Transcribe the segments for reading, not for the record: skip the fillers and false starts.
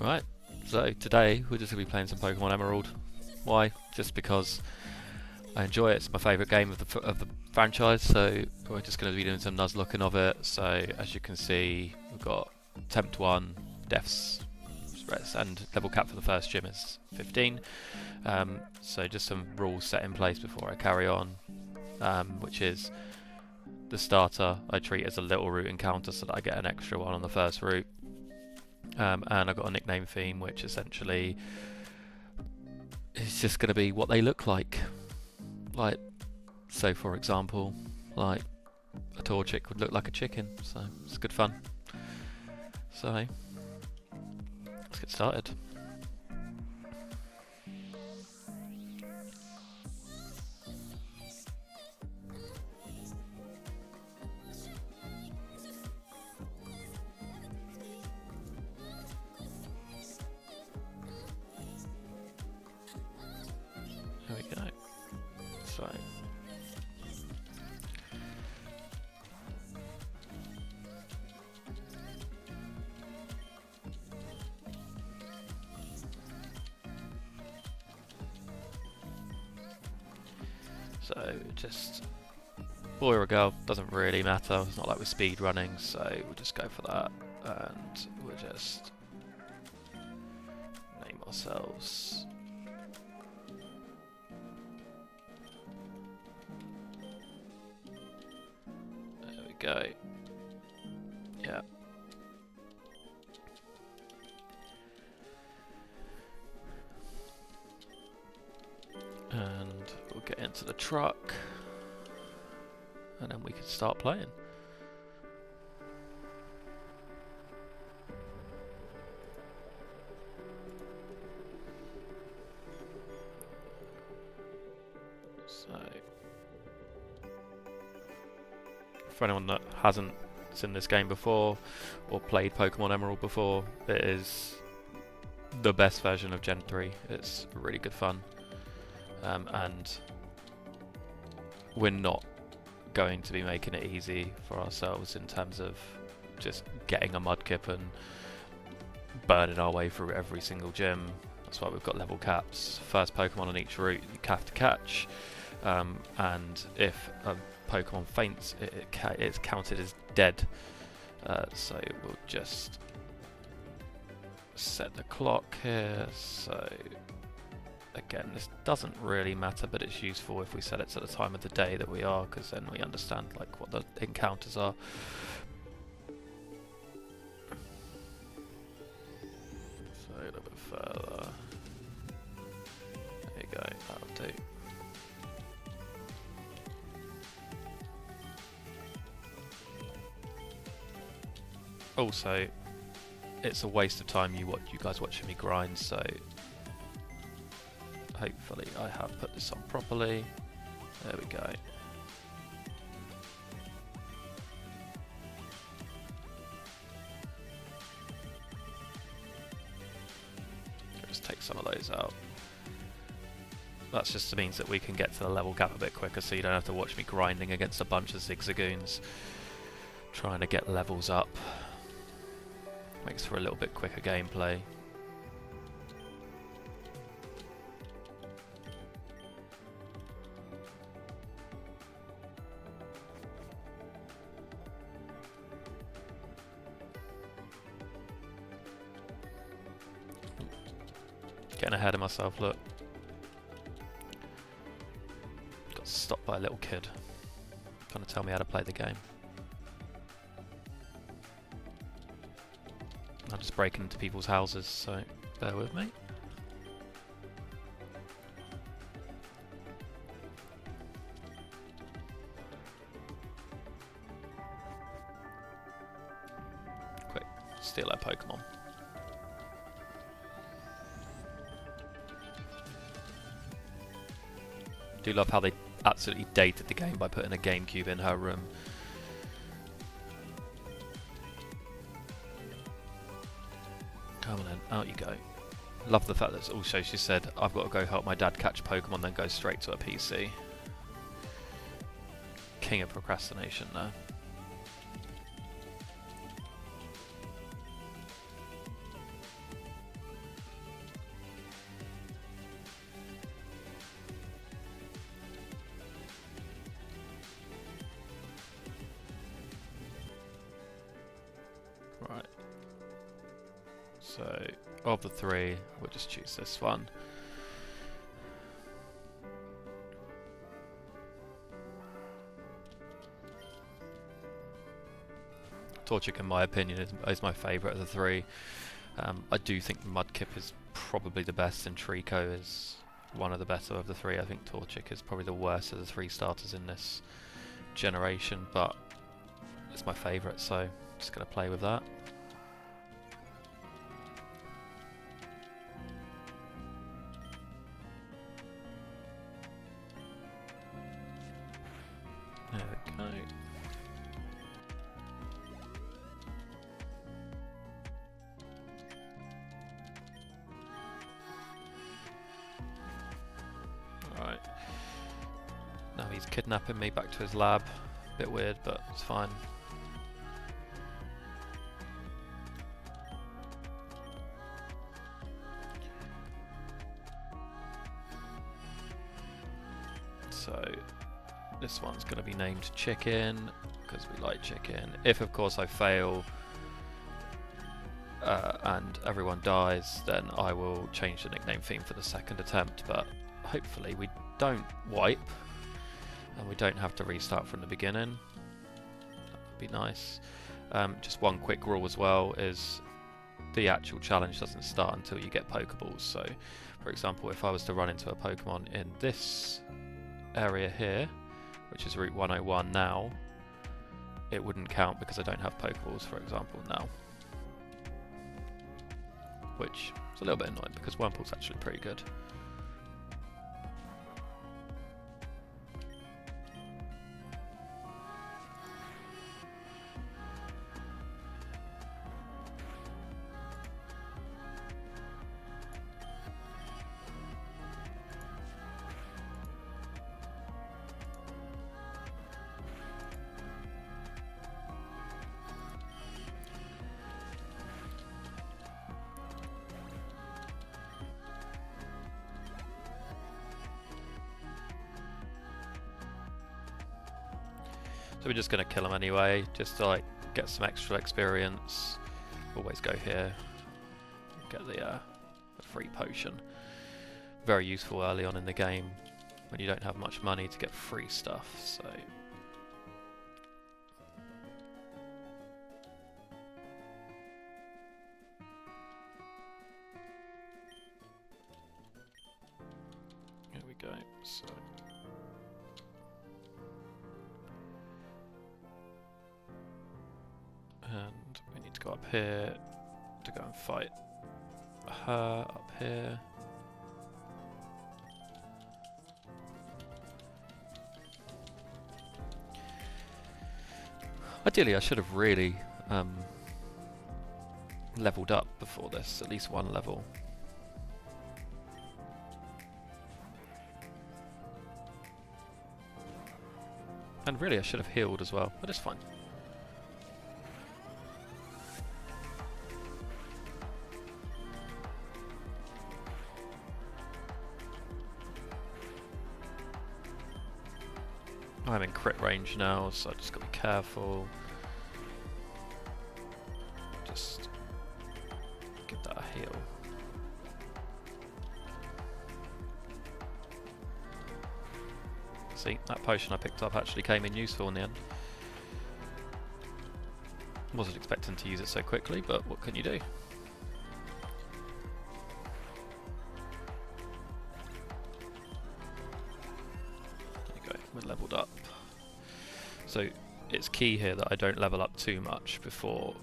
Right, so today we're just going to be playing some Pokemon Emerald. Why? Just because I enjoy it. It's my favourite game of the franchise, so we're just going to be doing some Nuzlocking of it. So as you can see, we've got Tempt 1, Death's Threats, and level cap for the first gym is 15. So just some rules set in place before I carry on, which is the starter I treat as a little route encounter so that I get an extra one on the first route. And I've got a nickname theme, which essentially is just going to be what they look like. Like, so for example, like a Torchic would look like a chicken, so it's good fun. So, let's get started. There we go. So, just boy or girl doesn't really matter. It's not like we're speed running, so we'll just go for that, and we'll just name ourselves. There we go. Yeah. And we'll get into the truck, and then we can start playing. So, for anyone that hasn't seen this game before or played Pokemon Emerald before, it is the best version of Gen 3. It's really good fun. And we're not going to be making it easy for ourselves in terms of just getting a Mudkip and burning our way through every single gym. That's why we've got level caps. First Pokemon on each route you have to catch, and if a Pokemon faints, it's counted as dead. So we'll just set the clock here. So again, this doesn't really matter, but it's useful if we set it to the time of the day that we are, because then we understand like what the encounters are. So a little bit further. There you go, that'll do. Also, it's a waste of time you guys watching me grind, so hopefully I have put this on properly. There we go. Just take some of those out. That just means that we can get to the level cap a bit quicker, so you don't have to watch me grinding against a bunch of Zigzagoons trying to get levels up. Makes for a little bit quicker gameplay. Getting ahead of myself, look. Got stopped by a little kid trying to tell me how to play the game. I'm just breaking into people's houses, so bear with me. Quick, steal that Pokemon. Do love how they absolutely dated the game by putting a GameCube in her room. Come on then, out you go. Love the fact that also she said, I've got to go help my dad catch Pokemon, then go straight to a PC. King of procrastination there. So, of the three, we'll just choose this one. Torchic, in my opinion, is my favourite of the three. I do think Mudkip is probably the best, and Trico is one of the better of the three. I think Torchic is probably the worst of the three starters in this generation, but it's my favourite, so I'm just going to play with that. There we go. Right. Now he's kidnapping me back to his lab. Bit weird, but it's fine. So this one's going to be named Chicken because we like chicken. If of course I fail and everyone dies, then I will change the nickname theme for the second attempt, but hopefully we don't wipe and we don't have to restart from the beginning. That would be nice. Just one quick rule as well is the actual challenge doesn't start until you get Pokeballs. So for example, if I was to run into a Pokemon in this area here, which is Route 101 now, it wouldn't count because I don't have Pokeballs, for example, now. Which is a little bit annoying because Wurmple's actually pretty good. So we're just going to kill him anyway, just to like get some extra experience. Always go here, get the free potion. Very useful early on in the game when you don't have much money to get free stuff. So here we go. So and we need to go up here to go and fight her up here. Ideally I should have really leveled up before this, at least one level. And really I should have healed as well, but it's fine. I'm in crit range now, so I just gotta be careful. Just give that a heal. See, that potion I picked up actually came in useful in the end. Wasn't expecting to use it so quickly, but what can you do? We're leveled up. So it's key here that I don't level up too much before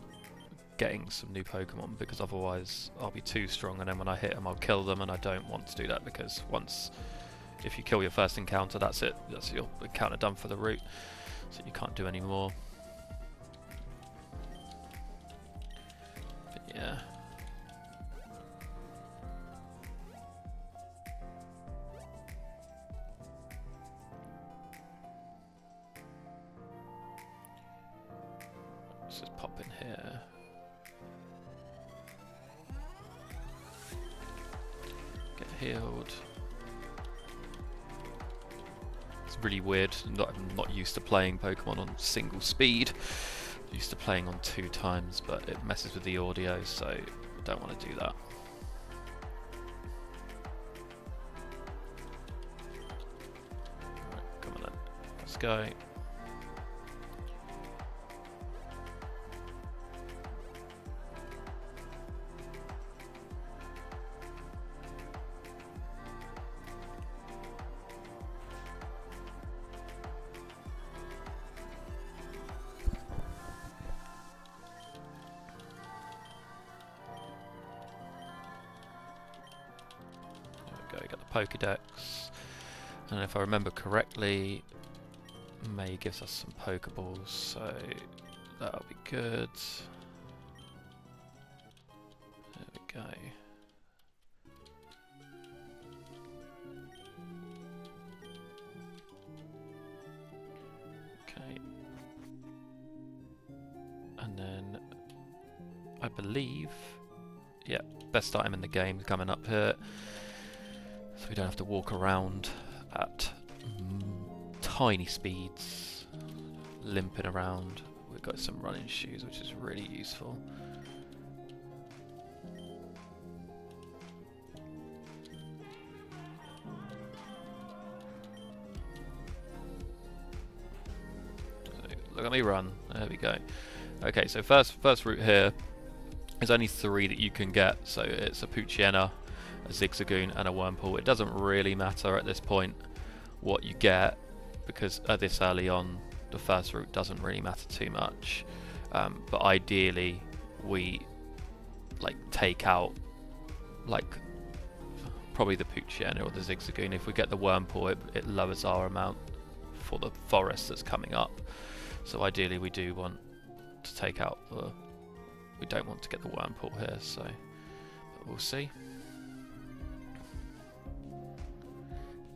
getting some new Pokemon, because otherwise I'll be too strong and then when I hit them I'll kill them, and I don't want to do that because if you kill your first encounter, that's it. That's your encounter done for the route, so you can't do any more. But yeah. Let's just pop in here. Get healed. It's really weird. I'm not used to playing Pokemon on single speed. I'm used to playing on 2 times, but it messes with the audio, so I don't want to do that. Right, come on then. Let's go. There we go, got the Pokédex. And if I remember correctly, May gives us some Pokeballs, so that'll be good. There we go. Okay. And then I believe, yeah, best item in the game is coming up here. So we don't have to walk around at tiny speeds, limping around. We've got some running shoes, which is really useful. Look at me run. There we go. Okay, so first route here is only 3 that you can get. So it's a Poochyena, a Zigzagoon, and a Wurmple. It doesn't really matter at this point what you get, because this early on, the first route doesn't really matter too much. But ideally, we like take out like probably the Poochyena or the Zigzagoon. If we get the Wurmple, it lowers our amount for the forest that's coming up. So ideally, we do want to take out the. We don't want to get the Wurmple here, so but we'll see.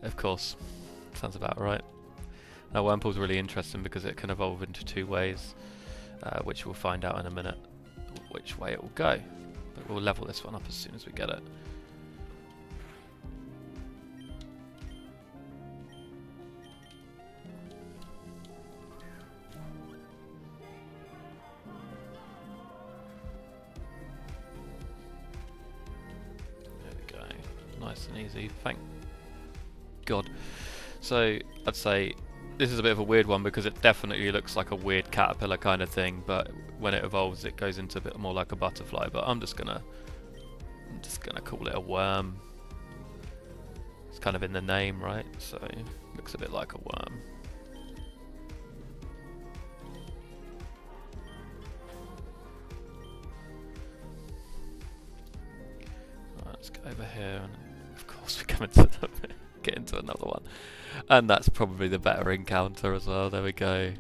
Of course, sounds about right. Now Wurmple's really interesting because it can evolve into 2 ways, which we'll find out in a minute which way it will go. But we'll level this one up as soon as we get it. There we go. Nice and easy. Thank God. So I'd say this is a bit of a weird one because it definitely looks like a weird caterpillar kind of thing, but when it evolves it goes into a bit more like a butterfly, but I'm just gonna call it a worm. It's kind of in the name, right? So it looks a bit like a worm. Right, let's go over here, and of course we come into get into another one, and that's probably the better encounter as well. There we go.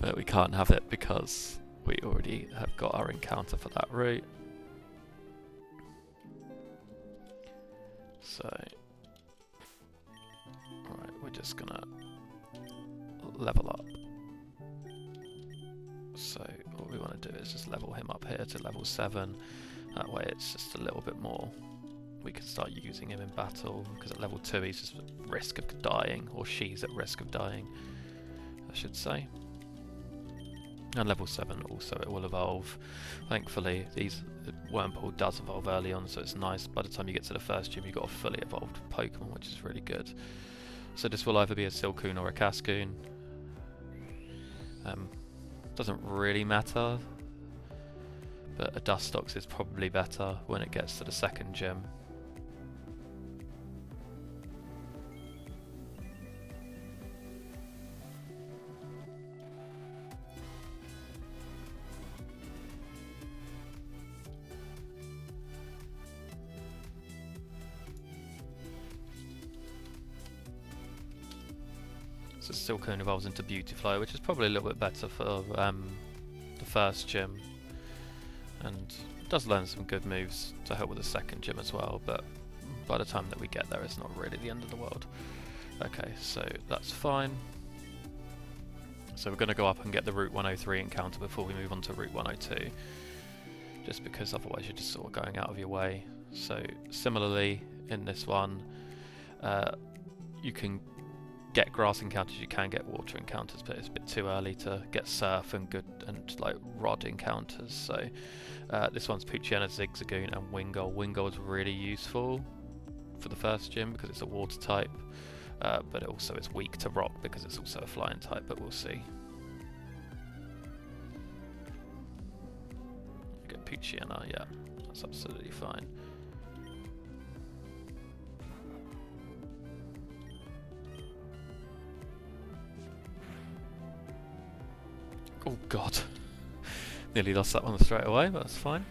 But we can't have it because we already have got our encounter for that route. So alright, we're just gonna level up. So what we want to do is just level him up here to level 7. That way it's just a little bit more. We can start using him in battle, because at level 2 he's just at risk of dying, or she's at risk of dying, I should say. And level 7 also it will evolve. Thankfully the Wurmple does evolve early on, so it's nice. By the time you get to the first gym you've got a fully evolved Pokemon, which is really good. So this will either be a Silcoon or a Cascoon. Doesn't really matter, but a Dustox is probably better when it gets to the second gym. So Silcoon evolves into Beautifly, which is probably a little bit better for the first gym, and does learn some good moves to help with the second gym as well, but by the time that we get there it's not really the end of the world. Okay, so that's fine. So we're going to go up and get the Route 103 encounter before we move on to Route 102, just because otherwise you're just sort of going out of your way. So similarly in this one, you can get grass encounters, you can get water encounters, but it's a bit too early to get surf and good and like rod encounters. So this one's Poochyena, Zigzagoon and Wingull. Wingull is really useful for the first gym because it's a water type, but it also is weak to rock because it's also a flying type, but we'll see. Get Poochyena, yeah, that's absolutely fine. Oh god, nearly lost that one straight away, but that's fine.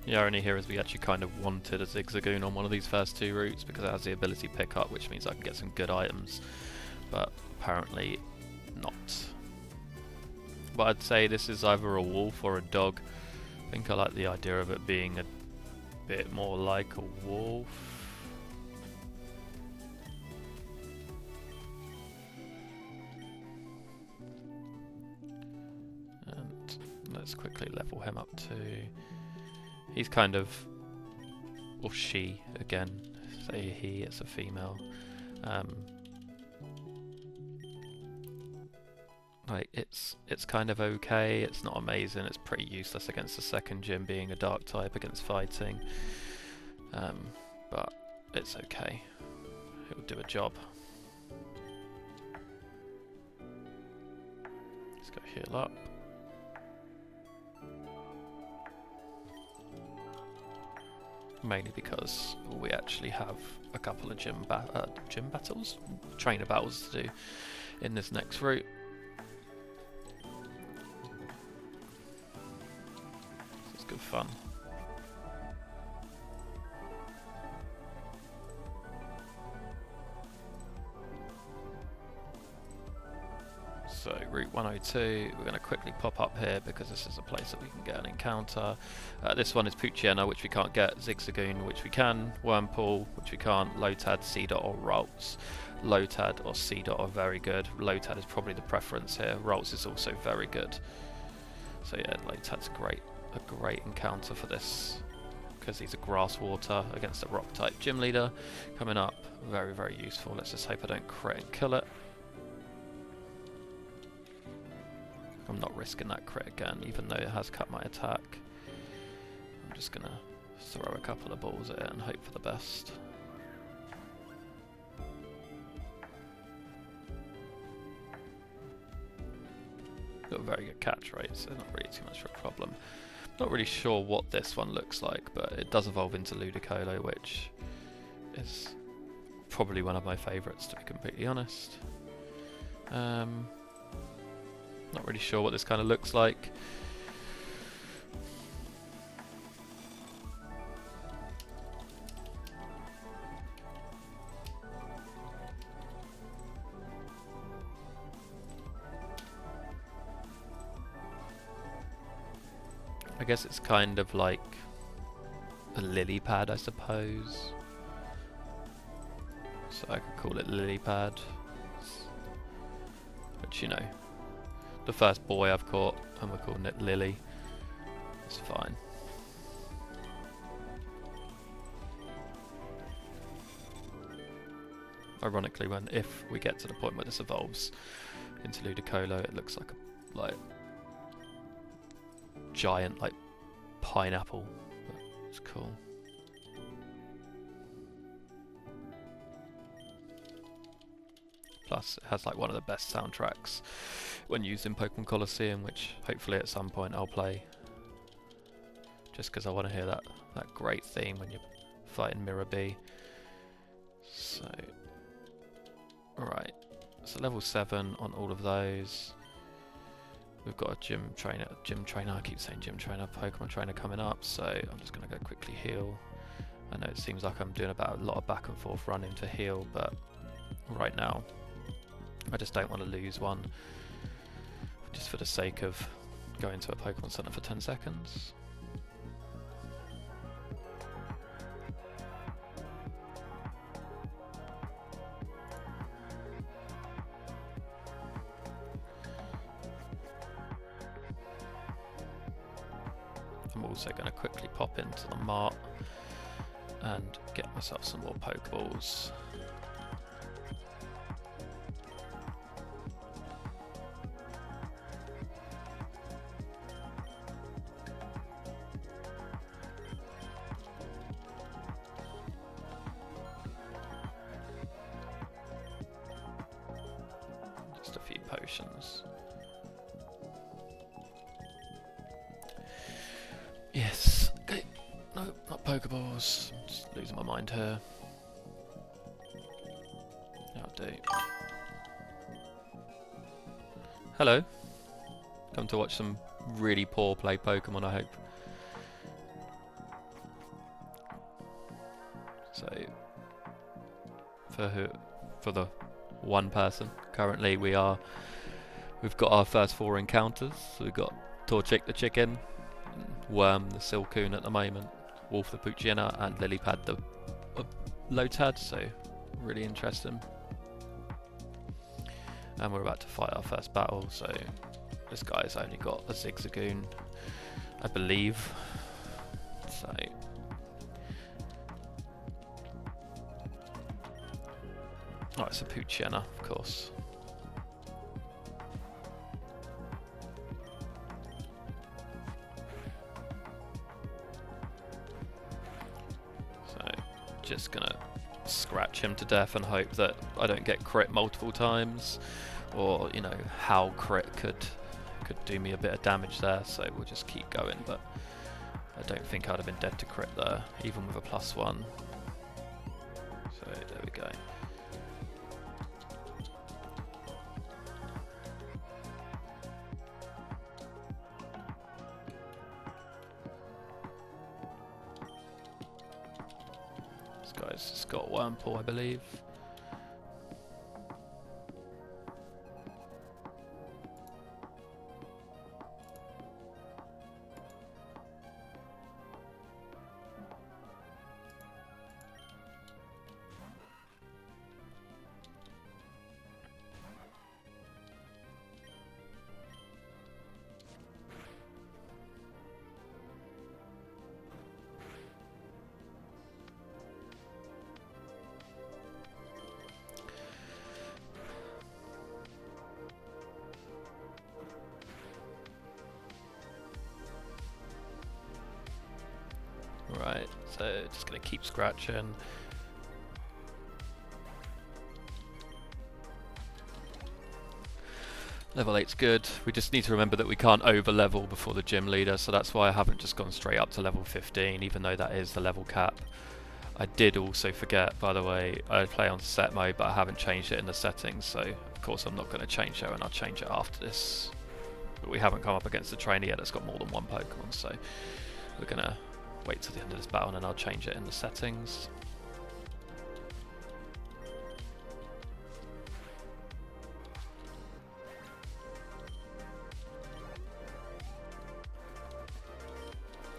The irony here is we actually kind of wanted a Zigzagoon on one of these first two routes because it has the ability pick up, which means I can get some good items, but apparently not. But I'd say this is either a wolf or a dog. I think I like the idea of it being a bit more like a wolf. And let's quickly level him up to... He's kind of... or she, again. Say he, it's a female. Like it's kind of okay, it's not amazing, it's pretty useless against the second gym being a dark type against fighting, but it's okay, it will do a job. Let's go heal up. Mainly because we actually have a couple of gym battles, trainer battles to do in this next route. Good fun. So route 102, we're going to quickly pop up here because this is a place that we can get an encounter. This one is Poochyena, which we can't get, Zigzagoon, which we can, Wormpool, which we can't, Lotad, C-Dot or Ralts. Lotad or C-Dot are very good. Lotad is probably the preference here. Ralts is also very good. So yeah, Lotad's great. A great encounter for this because he's a grass water against a rock type gym leader coming up. Very, very useful. Let's just hope I don't crit and kill it. I'm not risking that crit again, even though it has cut my attack. I'm just gonna throw a couple of balls at it and hope for the best. Got a very good catch rate, so not really too much of a problem. Not really sure what this one looks like, but it does evolve into Ludicolo, which is probably one of my favourites, to be completely honest. Not really sure what this kind of looks like. I guess it's kind of like a lily pad, I suppose. So I could call it lily pad. Which, you know, the first boy I've caught, and we're calling it Lily. It's fine. Ironically, if we get to the point where this evolves into Ludicolo, it looks like a giant pineapple. But it's cool. Plus, it has one of the best soundtracks when used in Pokemon Colosseum, which hopefully at some point I'll play. Just because I want to hear that great theme when you're fighting Mirror B. So, alright. So level 7 on all of those. We've got a gym trainer, I keep saying gym trainer, Pokemon trainer coming up, so I'm just going to go quickly heal. I know it seems like I'm doing about a lot of back and forth running to heal, but right now I just don't want to lose one, just for the sake of going to a Pokemon Center for 10 seconds. I'm also going to quickly pop into the mart and get myself some more Pokeballs. Just a few potions. Yes. Okay. No, not Pokeballs. I'm just losing my mind here. That'll do. Hello. Come to watch some really poor play Pokemon, I hope. So, for the one person, currently we've got our first 4 encounters. So we've got Torchic the chicken, Worm the Silcoon at the moment, Wolf the Poochyena, and Lilypad the Lotad, so really interesting. And we're about to fight our first battle, so this guy's only got a Zigzagoon, I believe. So oh, it's a Poochyena, of course. So just gonna scratch him to death and hope that I don't get crit multiple times, or you know how crit could do me a bit of damage there. So we'll just keep going, but I don't think I'd have been dead to crit there, even with a +1. So there we go. This guy's just got Wurmple, I believe. Right, so just gonna keep scratching. Level 8's good. We just need to remember that we can't over level before the gym leader, so that's why I haven't just gone straight up to level 15, even though that is the level cap. I did also forget, by the way, I play on set mode, but I haven't changed it in the settings, so of course I'm not going to change it, and I'll change it after this. But we haven't come up against a trainer yet that's got more than 1 Pokemon, so we're going to wait till the end of this battle and I'll change it in the settings.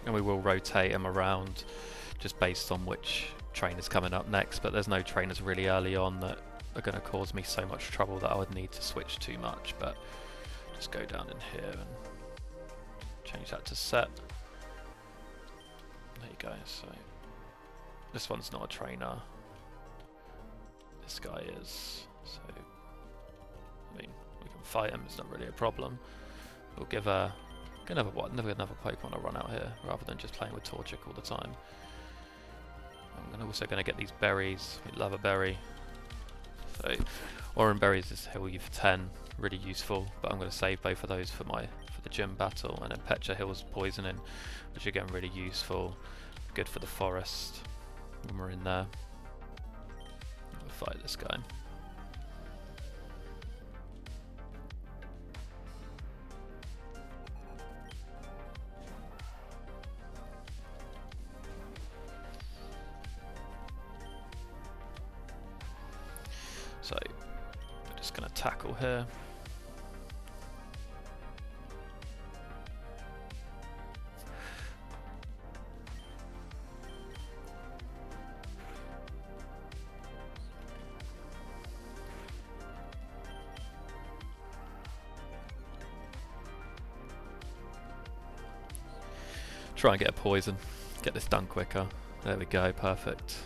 And we will rotate him around just based on which trainer's coming up next, but there's no trainers really early on that are going to cause me so much trouble that I would need to switch too much. But just go down in here and change that to set. There you go. So this one's not a trainer. This guy is. So I mean, we can fight him. It's not really a problem. We'll give another Pokemon to run out here rather than just playing with Torchic all the time. I'm also going to get these berries. We love a berry. So Oran berries is heal you for 10, really useful. But I'm going to save both of those for the gym battle, and then Petra heals poisoning, which again really useful. Good for the forest when we're in there. We'll fight this guy. So we're just going to tackle here. try and get a poison. Get this done quicker. There we go, perfect.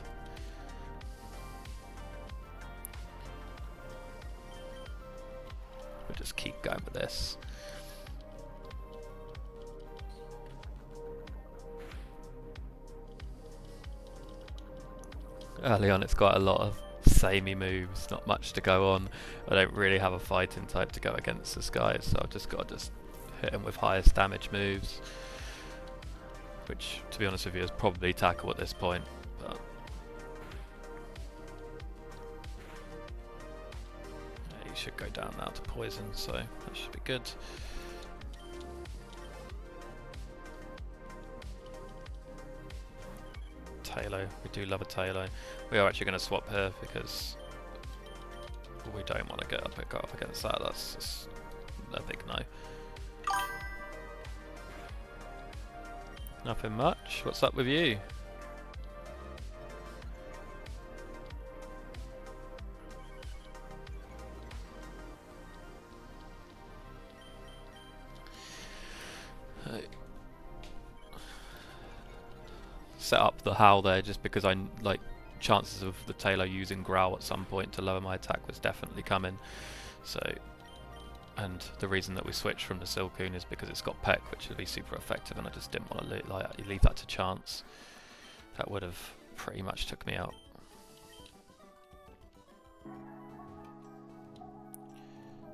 We'll just keep going with this. Early on it's quite a lot of samey moves, not much to go on. I don't really have a fighting type to go against this guy, so I've just got to hit him with highest damage moves. Which, to be honest with you, is probably tackle at this point. But yeah, he should go down now to poison, so that should be good. Talo, we do love a Talo. We are actually going to swap here because we don't want to get up against that. That's just a big no. Nothing much. What's up with you? Set up the howl there just because I like chances of the Tailor using growl at some point to lower my attack was definitely coming. So, and the reason that we switched from the Silcoon is because it's got Peck, which would be super effective, and I just didn't want to leave that to chance. That would have pretty much took me out.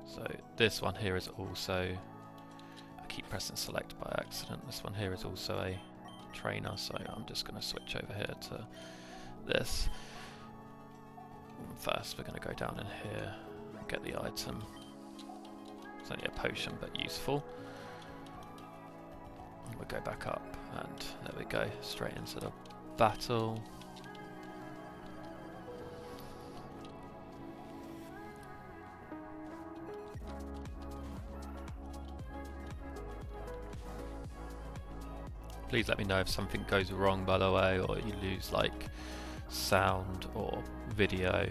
So this one here is also, I keep pressing select by accident, this one here is also a trainer, so I'm just going to switch over here to this. First we're going to go down in here and get the item. It's only a potion but useful. And we'll go back up and there we go, straight into the battle. Please let me know if something goes wrong, by the way, or you lose like sound or video.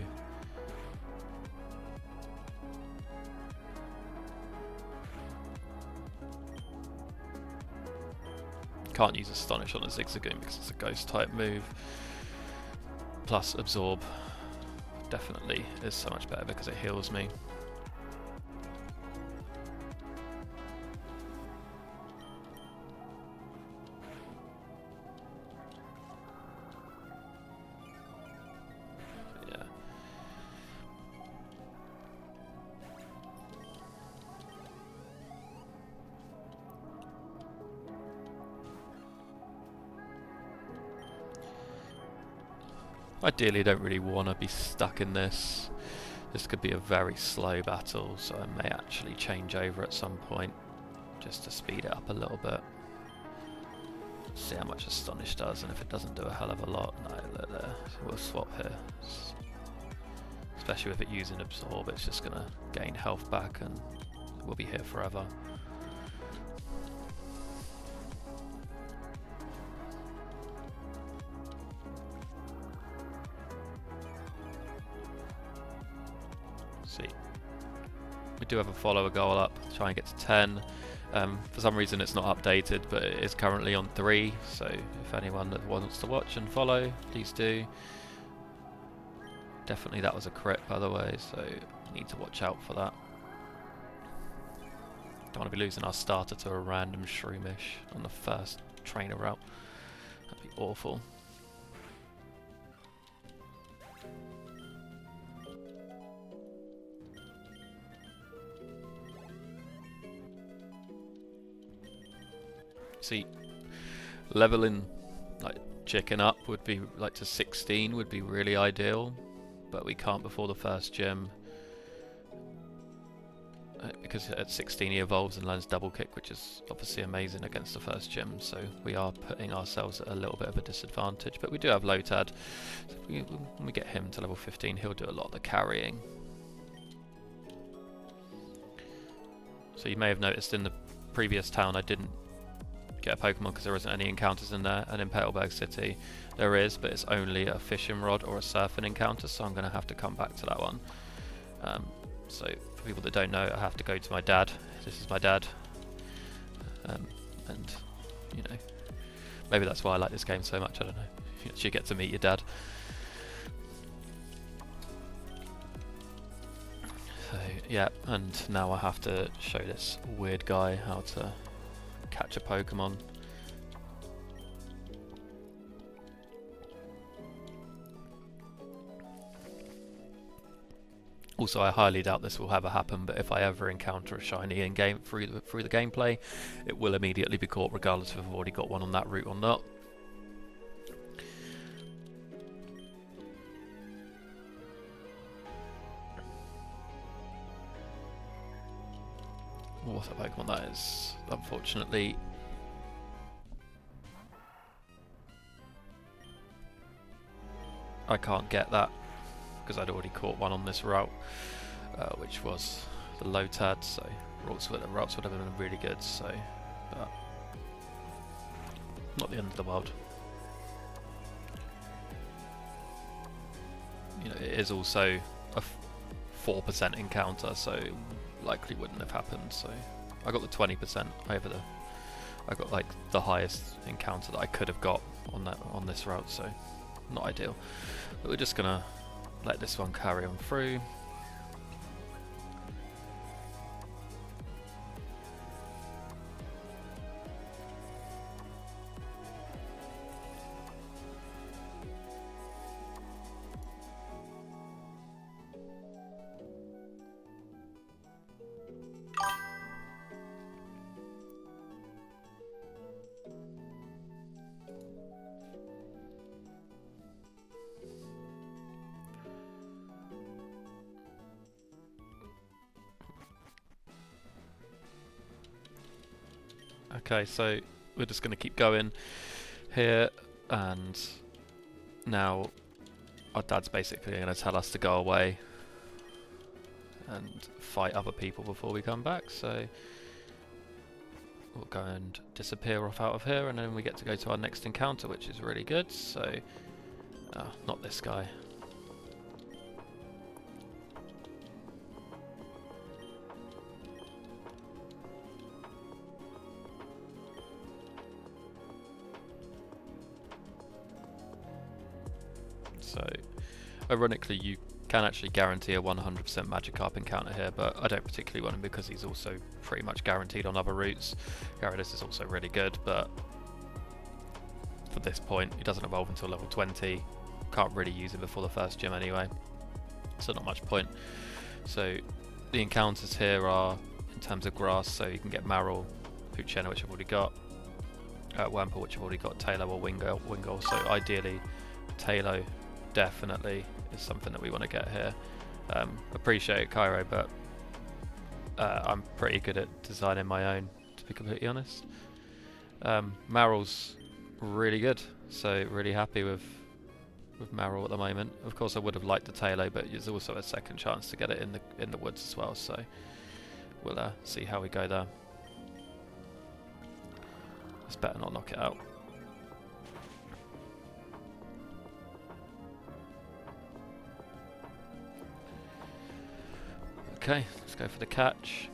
Can't use Astonish on a Zigzagoon because it's a ghost type move. Plus Absorb definitely is so much better because it heals me. Ideally, I don't really want to be stuck in this. This could be a very slow battle, so I may actually change over at some point just to speed it up a little bit. See how much Astonish does, and if it doesn't do a hell of a lot, no, look there. We'll swap here. Especially with it using Absorb, it's just going to gain health back and we'll be here forever. See, we do have a follower goal up, try and get to 10. For some reason it's not updated, but it is currently on 3, so if anyone that wants to watch and follow, please do. Definitely that was a crit, by the way, so need to watch out for that. Don't want to be losing our starter to a random Shroomish on the first trainer route. That'd be awful. See, leveling like chicken up would be like to 16 would be really ideal, but we can't before the first gym because at 16 he evolves and learns double kick, which is obviously amazing against the first gym, so we are putting ourselves at a little bit of a disadvantage, but we do have Lotad, so when we get him to level 15 he'll do a lot of the carrying. So you may have noticed in the previous town I didn't get a Pokemon because there isn't any encounters in there, and in Petalburg City there is, but it's only a fishing rod or a surfing encounter, so I'm going to have to come back to that one. So for people that don't know, I have to go to my dad. This is my dad, and you know, Maybe that's why I like this game so much, I don't know. You actually get to meet your dad. So, yeah, and now I have to show this weird guy how to catch a Pokemon. Also, I highly doubt this will ever happen, but if I ever encounter a shiny in game through the gameplay, it will immediately be caught, regardless if I've already got one on that route or not. What's that Pokemon that is? Unfortunately, I can't get that because I'd already caught one on this route, which was the Lotad, so routes would have been really good, so, but not the end of the world. You know, it is also a 4% encounter, so likely wouldn't have happened, so I got the 20% over I got like the highest encounter that I could have got on this route, so not ideal. But we're just gonna let this one carry on through. Okay, so we're just going to keep going here, and now our dad's basically going to tell us to go away and fight other people before we come back, so we'll go and disappear off out of here, and then we get to go to our next encounter, which is really good. So not this guy. So, ironically, you can actually guarantee a 100% Magikarp encounter here, but I don't particularly want him because he's also pretty much guaranteed on other routes. Gyarados is also really good, but for this point, he doesn't evolve until level 20. Can't really use it before the first gym anyway, so not much point. So, the encounters here are in terms of grass, so you can get Marill, Poochyena, which I've already got, Wurmple, which I've already got, Taillow or Wingull. So, ideally, Taillow definitely is something that we want to get here. Appreciate it, Cairo, but I'm pretty good at designing my own, to be completely honest. Marill's really good, so really happy with Marill at the moment. Of course, I would have liked the Taillow, but there's also a second chance to get it in the woods as well. So we'll see how we go there. It's better not knock it out. Okay, let's go for the catch.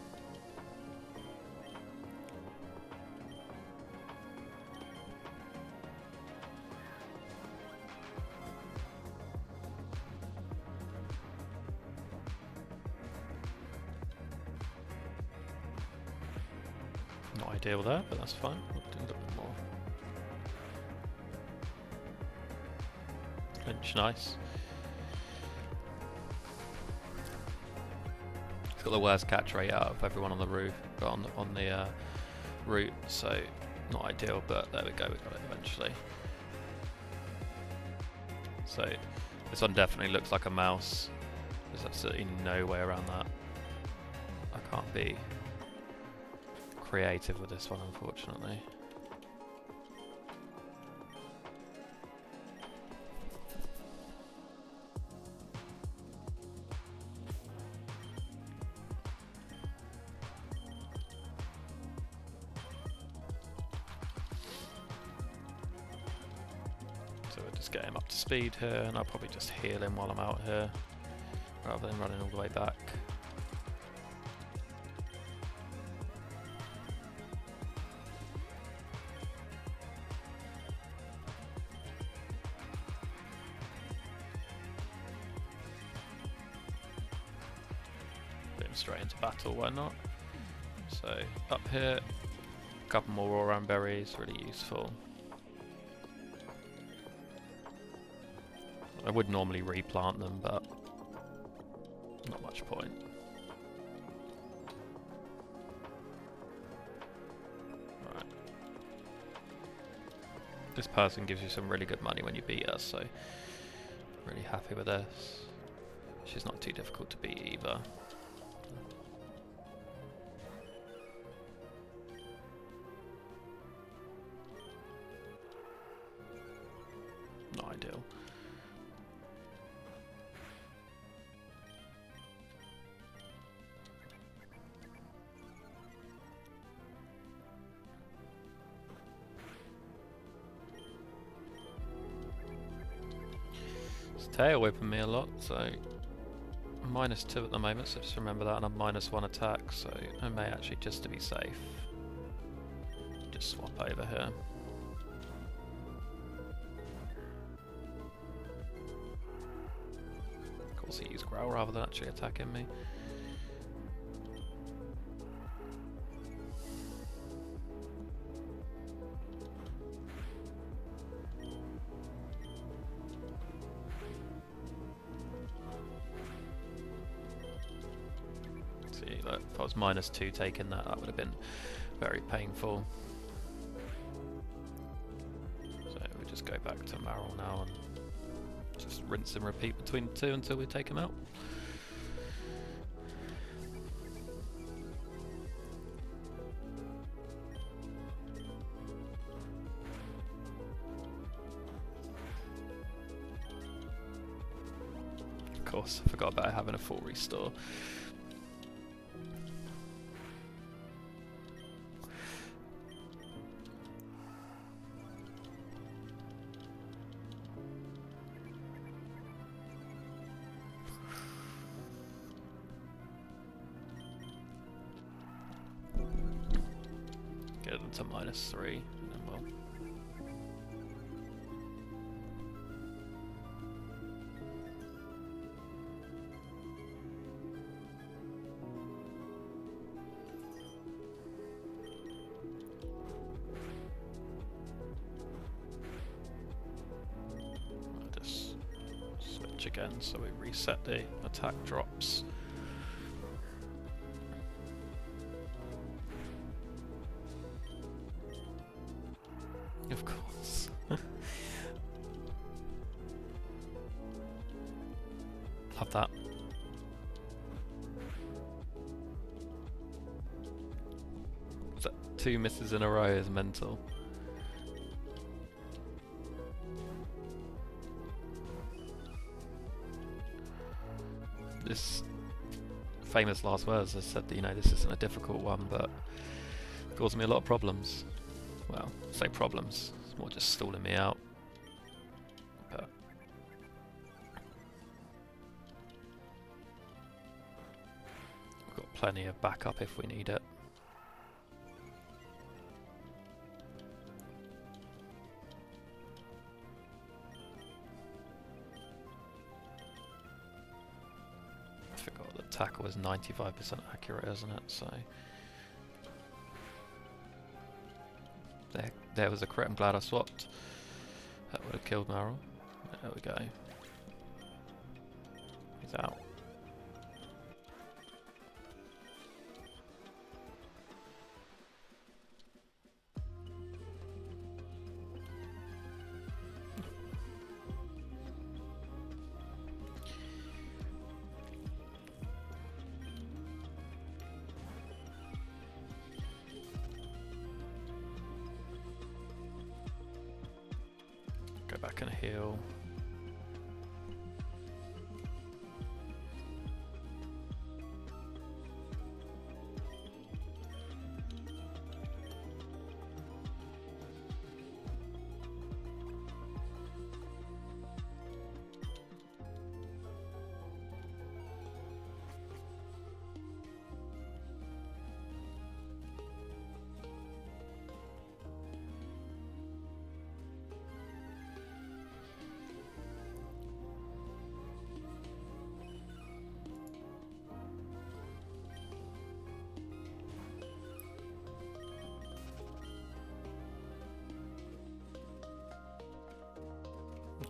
Not ideal there, but that's fine. We'll do a little bit more. Clinch, nice. It's got the worst catch rate out of everyone on the roof, on the route, so not ideal, but there we go, we got it eventually. So this one definitely looks like a mouse. There's absolutely no way around that. I can't be creative with this one, unfortunately. So we'll just get him up to speed here, and I'll probably just heal him while I'm out here, rather than running all the way back. him straight into battle, why not? So up here, a couple more Auran berries, really useful. I would normally replant them, but not much point. Right. This person gives you some really good money when you beat her, so really happy with this. She's not too difficult to beat either. Not ideal. It's tail whipping me a lot, so -2 at the moment, so just remember that, and I'm -1 attack, so I may actually, just to be safe, just swap over here. Of course he used Growl rather than actually attacking me. See, look, if I was -2 taking that, that would have been very painful. So we just go back to Emerald now and just rinse and repeat between the two until we take him out. Of course, I forgot about having a full restore. Get them to -3, and then we'll... I'll just switch again so we reset the attack drops. Of course. Love that. So 2 misses in a row is mental. This famous last words has said that, you know, this isn't a difficult one, but it caused me a lot of problems. Well, say problems, it's more just stalling me out. But we've got plenty of backup if we need it. I forgot the tackle is 95% accurate, isn't it? So there was a crit. I'm glad I swapped. That would have killed Meryl. There we go. He's out. Go back and heal.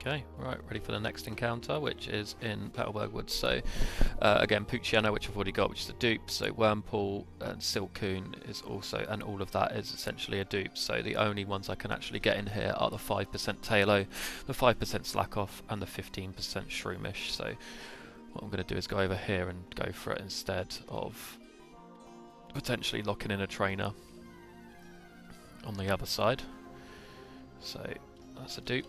Okay, right, ready for the next encounter, which is in Petalburg Woods. So, again, Poochyena, which I've already got, which is a dupe. So, Wormpool and Silcoon is also, and all of that is essentially a dupe. So, the only ones I can actually get in here are the 5% Tailo, the 5% Slack-Off, and the 15% Shroomish. So, what I'm going to do is go over here and go for it instead of potentially locking in a trainer on the other side. So, that's a dupe.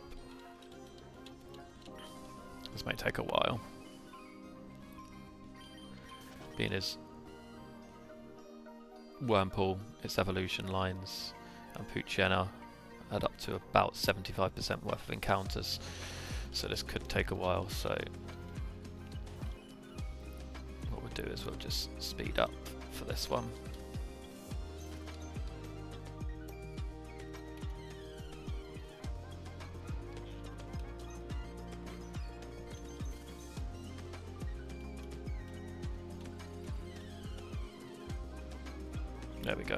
This may take a while. Being his Wormpool, its evolution lines, and Poochyena add up to about 75% worth of encounters. So this could take a while, so what we'll do is we'll just speed up for this one. There we go.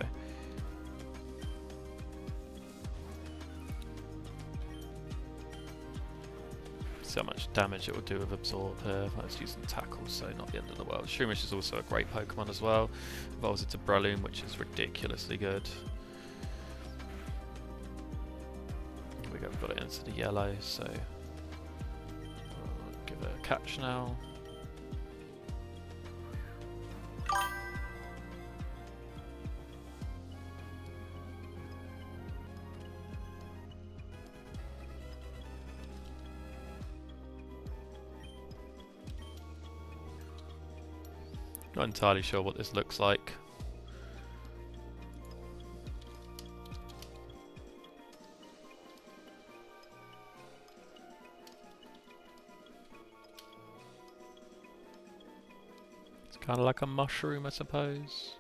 See how much damage it will do with Absorb here. Let's use some tackle, so not the end of the world. Shroomish is also a great Pokemon as well. Evolves into Breloom, which is ridiculously good. Here we go, we've got it into the yellow, so I'll give it a catch now. Not entirely sure what this looks like. It's kind of like a mushroom, I suppose.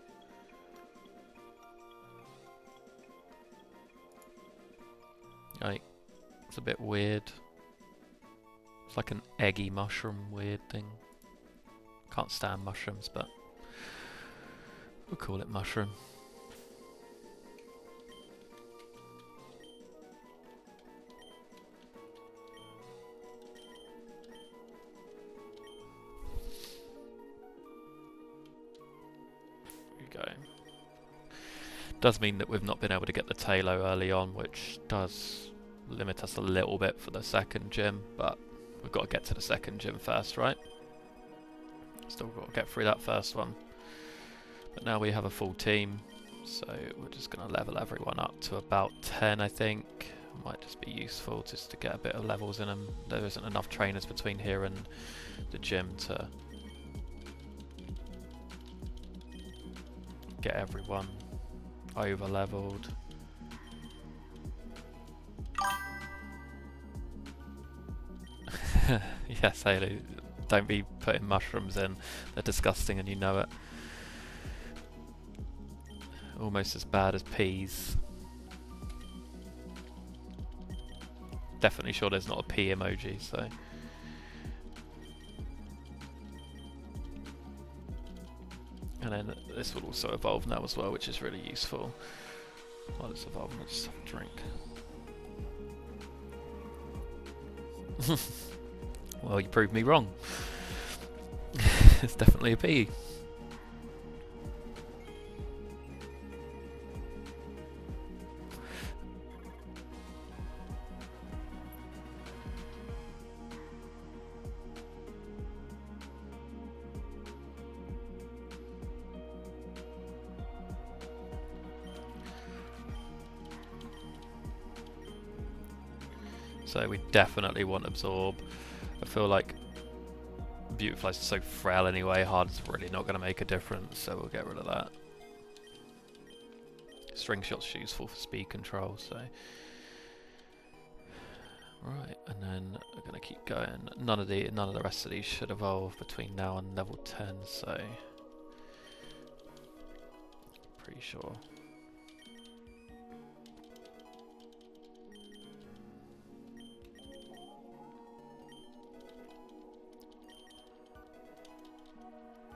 Like, it's a bit weird. It's like an eggy mushroom weird thing. Can't stand mushrooms, but we'll call it mushroom. There we go. Does mean that we've not been able to get the Tailo early on, which does limit us a little bit for the second gym, but we've got to get to the second gym first, right? Still got to get through that first one. But now we have a full team, so we're just going to level everyone up to about 10, I think. Might just be useful just to get a bit of levels in them. There isn't enough trainers between here and the gym to get everyone over leveled. Yes, Haley. Don't be putting mushrooms in. They're disgusting and you know it. Almost as bad as peas. Definitely sure there's not a pea emoji, so. And then this will also evolve now as well, which is really useful. While it's evolving, I'll just have a drink. Well, you proved me wrong. It's definitely a pea. So we definitely want Absorb. I feel like Beautiflies is so frail anyway, Hard's really not going to make a difference, so we'll get rid of that. String Shot's useful for speed control, so. Right, and then we're going to keep going. None of the rest of these should evolve between now and level 10, so. Pretty sure.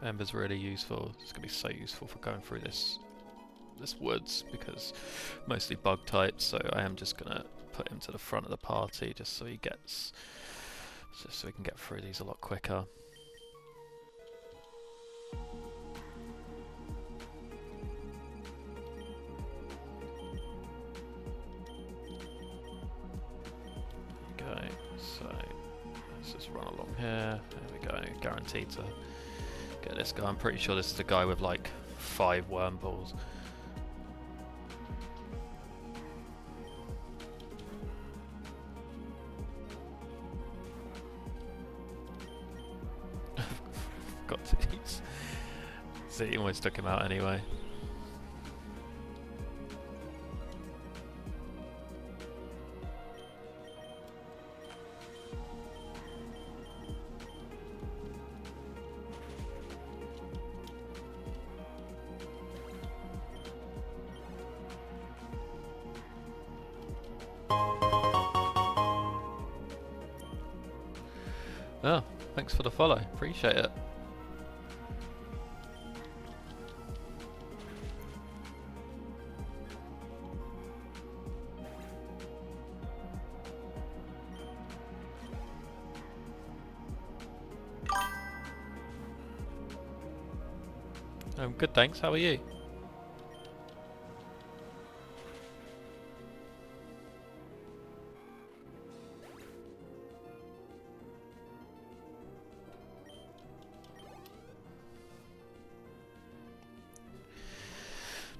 Ember's really useful. It's going to be so useful for going through this woods because mostly bug types, so I am just going to put him to the front of the party just so he gets, just so we can get through these a lot quicker. There we go. So let's just run along here. There we go. Guaranteed to get this guy. I'm pretty sure this is the guy with like 5 worm balls. Got to use. So he almost took him out anyway. Oh, thanks for the follow. Appreciate it. I'm good, thanks. How are you?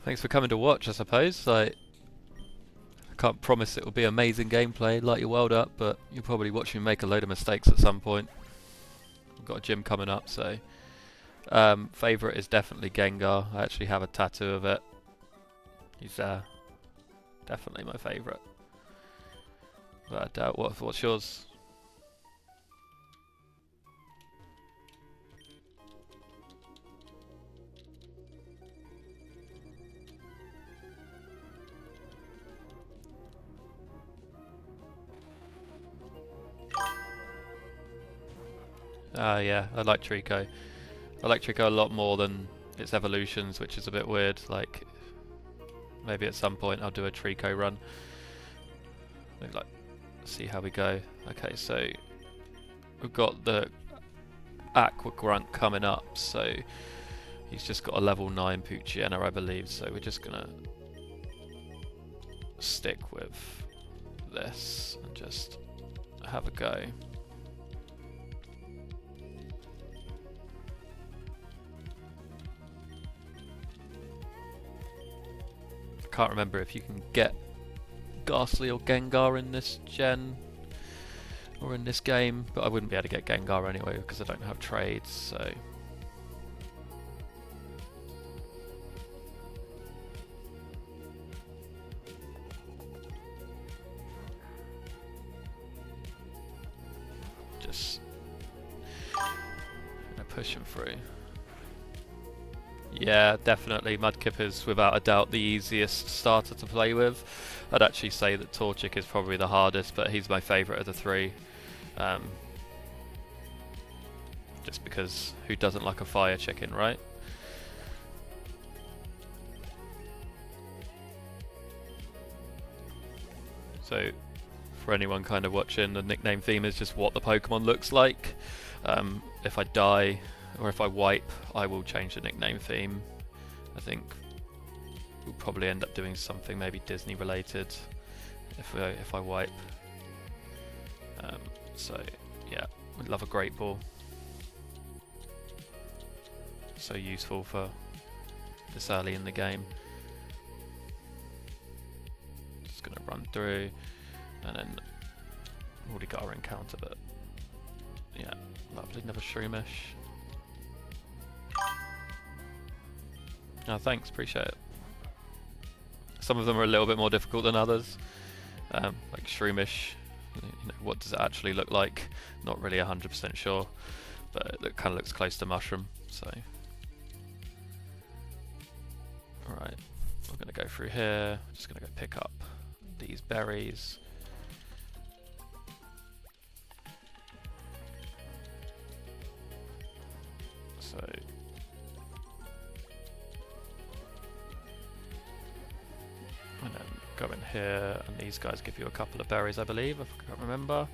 Thanks for coming to watch, I suppose. Like, I can't promise it will be amazing gameplay, light your world up, but you'll probably watch me make a load of mistakes at some point. I've got a gym coming up, so... favourite is definitely Gengar. I actually have a tattoo of it. He's definitely my favourite. But I doubt, what's yours? Yeah, I like Trico. I like Trico a lot more than its evolutions, which is a bit weird. Like, maybe at some point I'll do a Trico run. Maybe, like, see how we go. Okay, so we've got the Aqua Grunt coming up, so he's just got a level 9 Poochyena, I believe, so we're just gonna stick with this and just have a go. Can't remember if you can get Ghastly or Gengar in this gen or in this game, but I wouldn't be able to get Gengar anyway because I don't have trades, so just push him through. Yeah, definitely. Mudkip is without a doubt the easiest starter to play with. I'd actually say that Torchic is probably the hardest, but he's my favourite of the three. Just because who doesn't like a fire chicken, right? So, for anyone kind of watching, the nickname theme is just what the Pokemon looks like. If I die or if I wipe, I will change the nickname theme. I think we'll probably end up doing something maybe Disney related if I wipe. So yeah, we'd love a Great Ball. So useful for this early in the game. Just gonna run through, and then already got our encounter, but yeah, lovely, another Shroomish. Oh, thanks, appreciate it. Some of them are a little bit more difficult than others. Like Shroomish, you know, what does it actually look like? Not really 100% sure, but it kind of looks close to Mushroom, so. Alright, we're going to go through here, just going to go pick up these berries. So, and then go in here, and these guys give you a couple of berries, I believe, if I can't remember.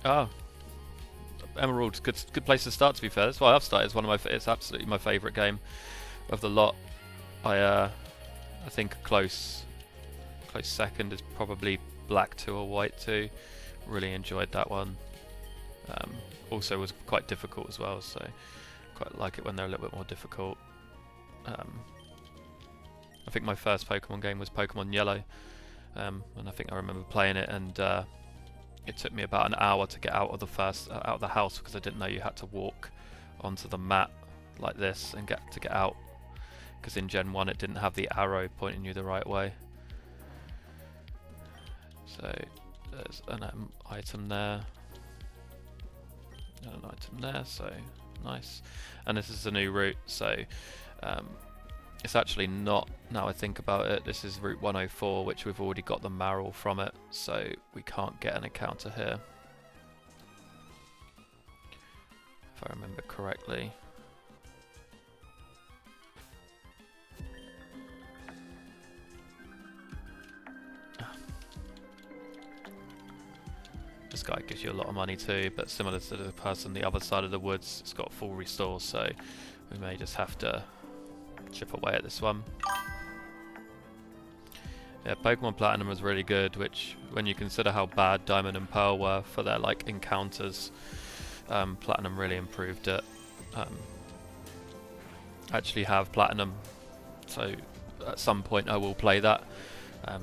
Oh, Emerald, good place to start. To be fair, that's why I've started. It's one of my, it's absolutely my favourite game of the lot. I think a close second is probably Black 2 or White 2. Really enjoyed that one. Also was quite difficult as well, so quite like it when they're a little bit more difficult. I think my first Pokemon game was Pokemon Yellow, and I think I remember playing it, and it took me about an hour to get out of the house because I didn't know you had to walk onto the mat like this and get out, because in Gen 1 it didn't have the arrow pointing you the right way. So there's an item there, and an item there, so nice. And this is a new route, so it's actually not, now I think about it, this is Route 104, which we've already got the Marl from it, so we can't get an encounter here, if I remember correctly. This guy gives you a lot of money too, but similar to the person on the other side of the woods, it's got full restore, so we may just have to chip away at this one. Yeah, Pokemon Platinum was really good, which, when you consider how bad Diamond and Pearl were for their like encounters, Platinum really improved it. I actually have Platinum, so at some point I will play that.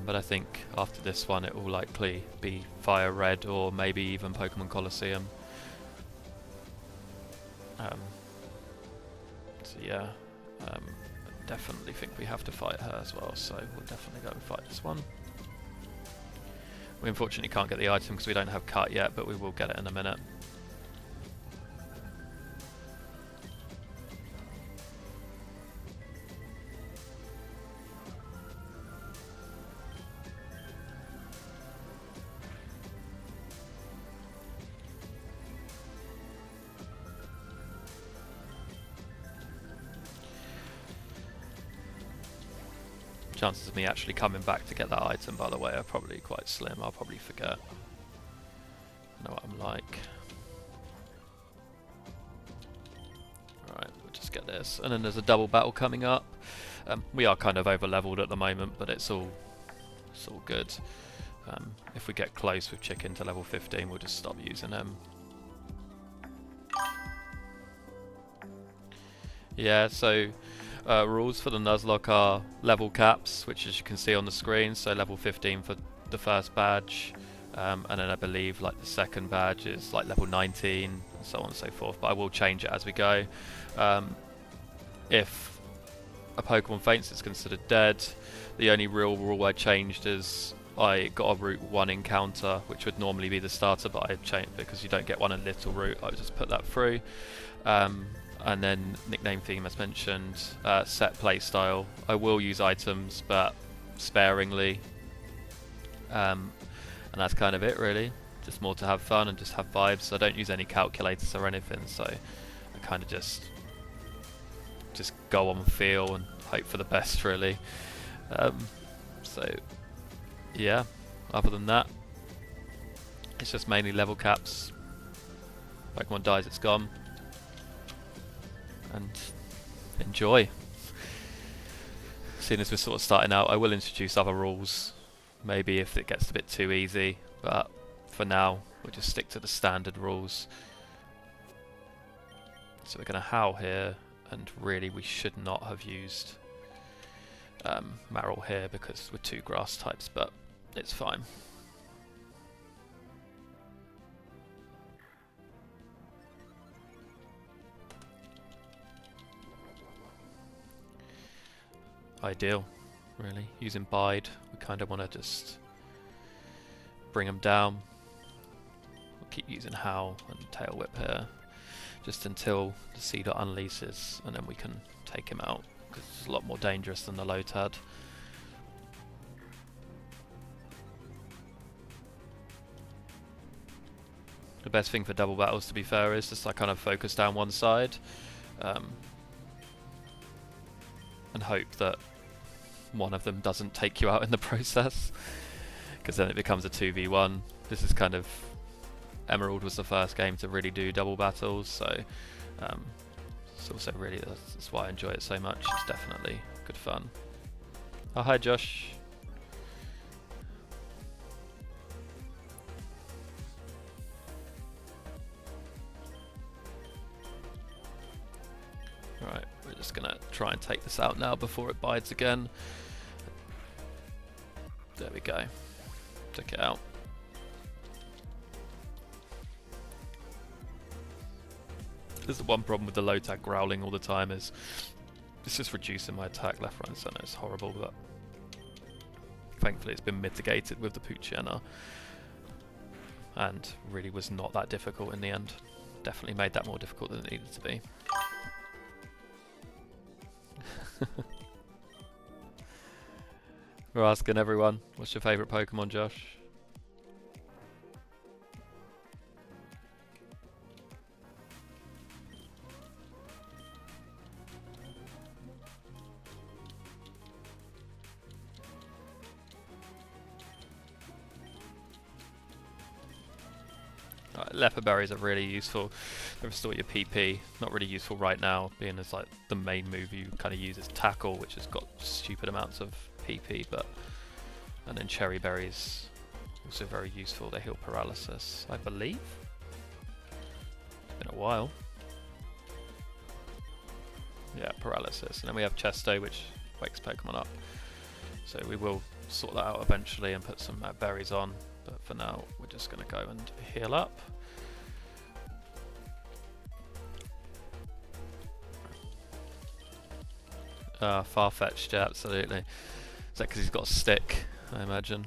But I think after this one it will likely be Fire Red or maybe even Pokemon Colosseum. So yeah, I definitely think we have to fight her as well, so we'll definitely go and fight this one. We unfortunately can't get the item because we don't have Cut yet, but we will get it in a minute. Chances of me actually coming back to get that item, by the way, are probably quite slim. I'll probably forget. I know what I'm like. Alright, we'll just get this. And then there's a double battle coming up. We are kind of over leveled at the moment, but it's all good. If we get close with Chicken to level 15, we'll just stop using him. Yeah, so rules for the Nuzlocke are level caps, which as you can see on the screen, so level 15 for the first badge, and then I believe like the second badge is like level 19, and so on and so forth, but I will change it as we go. If a Pokemon faints, it's considered dead. The only real rule I changed is I got a Route 1 encounter, which would normally be the starter, but I changed because you don't get one in Little Route, I would just put that through. And then nickname theme as mentioned, set play style. I will use items, but sparingly. And that's kind of it really. Just more to have fun and just have vibes. I don't use any calculators or anything, so I kind of just go on feel and hope for the best really. So yeah, other than that, it's just mainly level caps. Pokemon dies, it's gone. And enjoy. Seeing as we're sort of starting out, I will introduce other rules, maybe if it gets a bit too easy, but for now we'll just stick to the standard rules. So we're going to howl here, and really we should not have used Marl here because we're two grass types, but it's fine. Ideal, really. Using Bide, we kind of want to just bring them down. We'll keep using Howl and Tail Whip here, just until the Seedot unleashes, and then we can take him out, because it's a lot more dangerous than the Lotad. The best thing for double battles, to be fair, is just I kind of focus down one side, and hope that one of them doesn't take you out in the process, because then it becomes a 2v1. This is kind of, Emerald was the first game to really do double battles, so it's also really, that's why I enjoy it so much. It's definitely good fun. Oh, hi Josh. Right, we're just gonna try and take this out now before it bides again. There we go. Took it out. There's the one problem with the low tag growling all the time is it's just reducing my attack left, right and centre. It's horrible, but thankfully it's been mitigated with the Poochyena, and really was not that difficult in the end. Definitely made that more difficult than it needed to be. We're asking everyone, what's your favourite Pokemon, Josh? Leopard berries are really useful. They restore your PP. Not really useful right now, being as like the main move you kind of use is tackle, which has got stupid amounts of PP. And then cherry berries also very useful. They heal paralysis, I believe. It's been a while. Yeah, paralysis. And then we have Chesto, which wakes Pokemon up. So we will sort that out eventually and put some berries on. But for now, we're just going to go and heal up. Far-fetched, yeah, absolutely. Is that because he's got a stick, I imagine?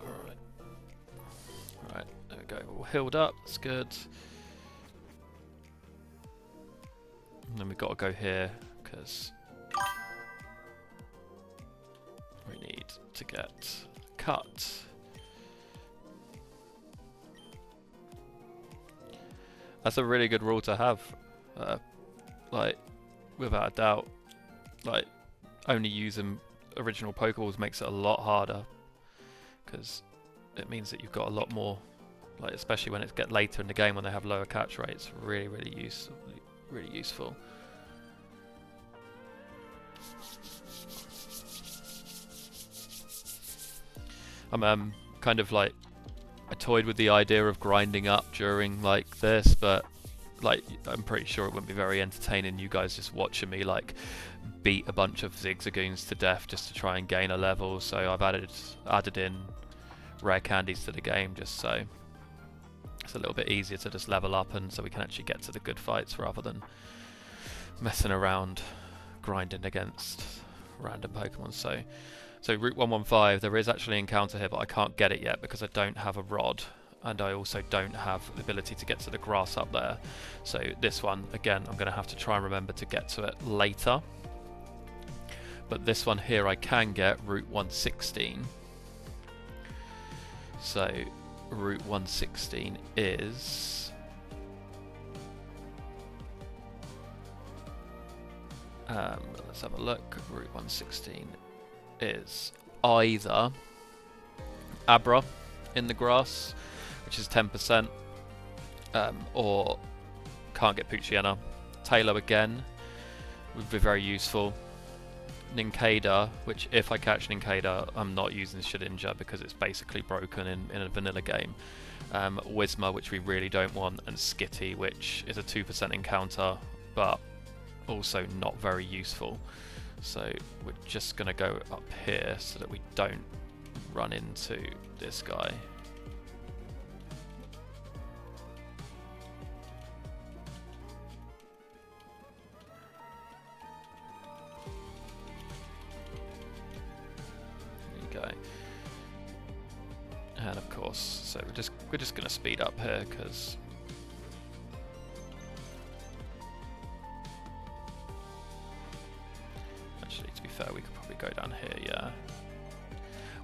Alright. Alright, there we go. We're all healed up, that's good. And then we've got to go here, because we need to get cut. That's a really good rule to have, like, without a doubt. Like, only using original Pokeballs makes it a lot harder, because it means that you've got a lot more, like, especially when it's get later in the game when they have lower catch rates. Really useful. I'm kind of like, I toyed with the idea of grinding up during like this, but like I'm pretty sure it wouldn't be very entertaining, you guys just watching me like beat a bunch of Zigzagoons to death just to try and gain a level. So I've added in rare candies to the game just so it's a little bit easier to just level up, and so we can actually get to the good fights rather than messing around grinding against random Pokemon. So Route 115, there is actually an encounter here, but I can't get it yet because I don't have a rod, and I also don't have the ability to get to the grass up there. So this one, again, I'm going to have to try and remember to get to it later. But this one here I can get, Route 116. So Route 116 is... let's have a look. Route 116 is either Abra in the grass, which is 10%, or can't get Poochyena. Taylor again would be very useful. Nincada, which if I catch Nincada, I'm not using Shedinja because it's basically broken in a vanilla game. Whismur, which we really don't want, and Skitty, which is a 2% encounter, but also not very useful. So we're just going to go up here so that we don't run into this guy. There you go. And of course, so we're just going to speed up here because actually, to be fair, we could probably go down here. Yeah,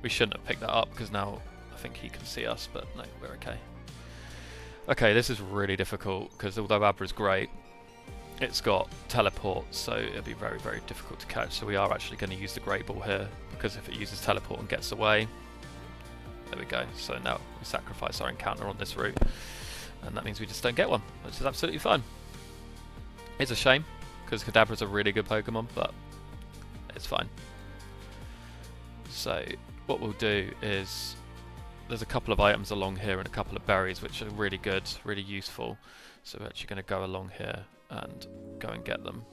we shouldn't have picked that up because now I think he can see us, but no, we're okay. Okay, this is really difficult, because although Abra's great, it's got teleport, so it'll be very, very difficult to catch. So we are actually going to use the Great Ball here, because if it uses teleport and gets away, there we go. So now we sacrifice our encounter on this route, and that means we just don't get one, which is absolutely fine. It's a shame, because Kadabra's a really good Pokemon, but it's fine. So what we'll do is, there's a couple of items along here and a couple of berries which are really good, really useful. So we're actually going to go along here and go and get them.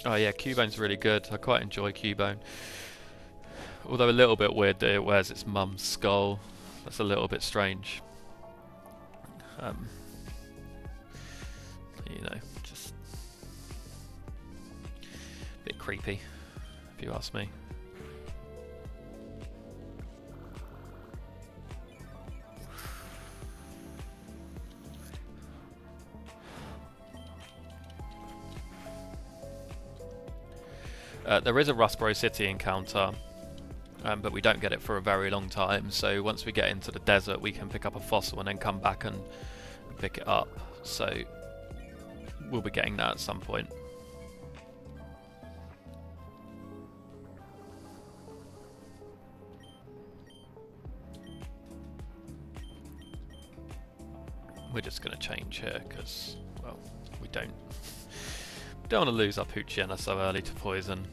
Oh yeah, Cubone's really good. I quite enjoy Cubone. Although a little bit weird that it wears its mum's skull. That's a little bit strange. You know, just a bit creepy, if you ask me. There is a Rustboro City encounter, but we don't get it for a very long time, so once we get into the desert we can pick up a fossil and then come back and pick it up, so we'll be getting that at some point. We're just going to change here because, well, we don't want to lose our Poochyena so early to poison.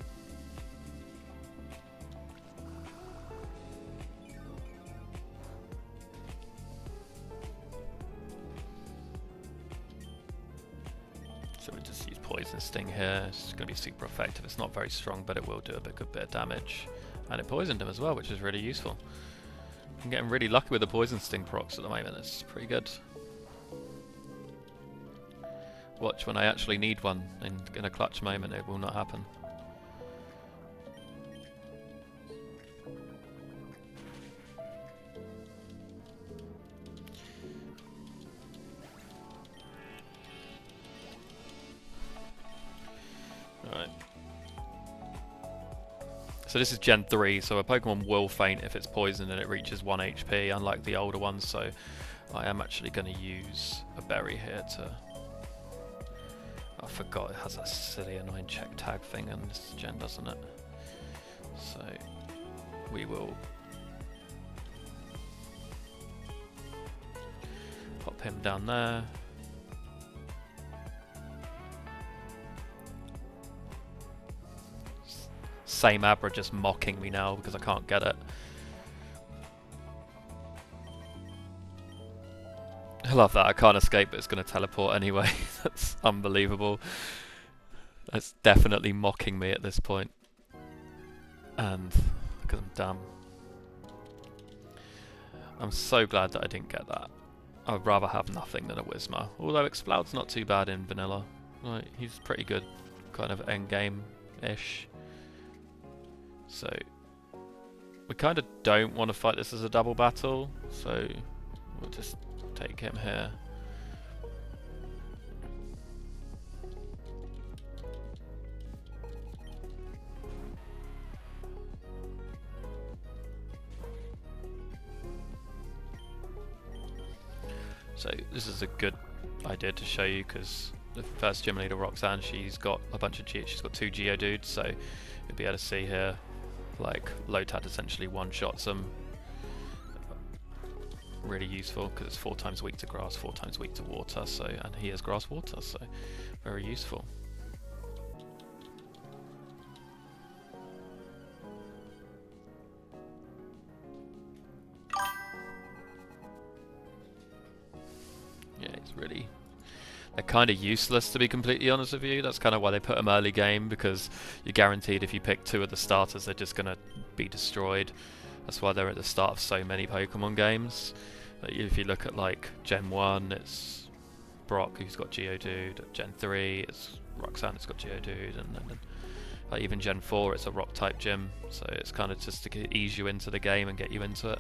So we just use Poison Sting here. It's going to be super effective. It's not very strong, but it will do a good bit of damage. And it poisoned him as well, which is really useful. I'm getting really lucky with the Poison Sting procs at the moment. It's pretty good. Watch when I actually need one in a clutch moment, it will not happen. Alright. So this is Gen 3, so a Pokemon will faint if it's poisoned and it reaches 1 HP, unlike the older ones, so I am actually going to use a berry here to... I forgot it has a silly annoying check tag thing and this gen, doesn't it? So we will pop him down there. Same Abra just mocking me now because I can't get it. I love that, I can't escape, but it's going to teleport anyway. That's unbelievable. That's definitely mocking me at this point. And, because I'm dumb. I'm so glad that I didn't get that. I'd rather have nothing than a Whismur. Although Exploud's not too bad in vanilla. Like, he's pretty good, kind of endgame-ish. So, we kind of don't want to fight this as a double battle, so we'll just take him here. So this is a good idea to show you because the first gym leader Roxanne, she's got a bunch of she's got 2 Geodudes, so you'll be able to see here like Lotad essentially one-shots them. Really useful because it's 4 times weak to grass, 4 times weak to water, so, and he is grass water, so very useful. Yeah, he's really... They're kind of useless, to be completely honest with you. That's kind of why they put them early game, because you're guaranteed if you pick 2 of the starters, they're just going to be destroyed. That's why they're at the start of so many Pokemon games. If you look at like Gen 1, it's Brock who's got Geodude. At Gen 3, it's Roxanne who's got Geodude, and then like even Gen 4, it's a Rock type gym. So it's kind of just to ease you into the game and get you into it.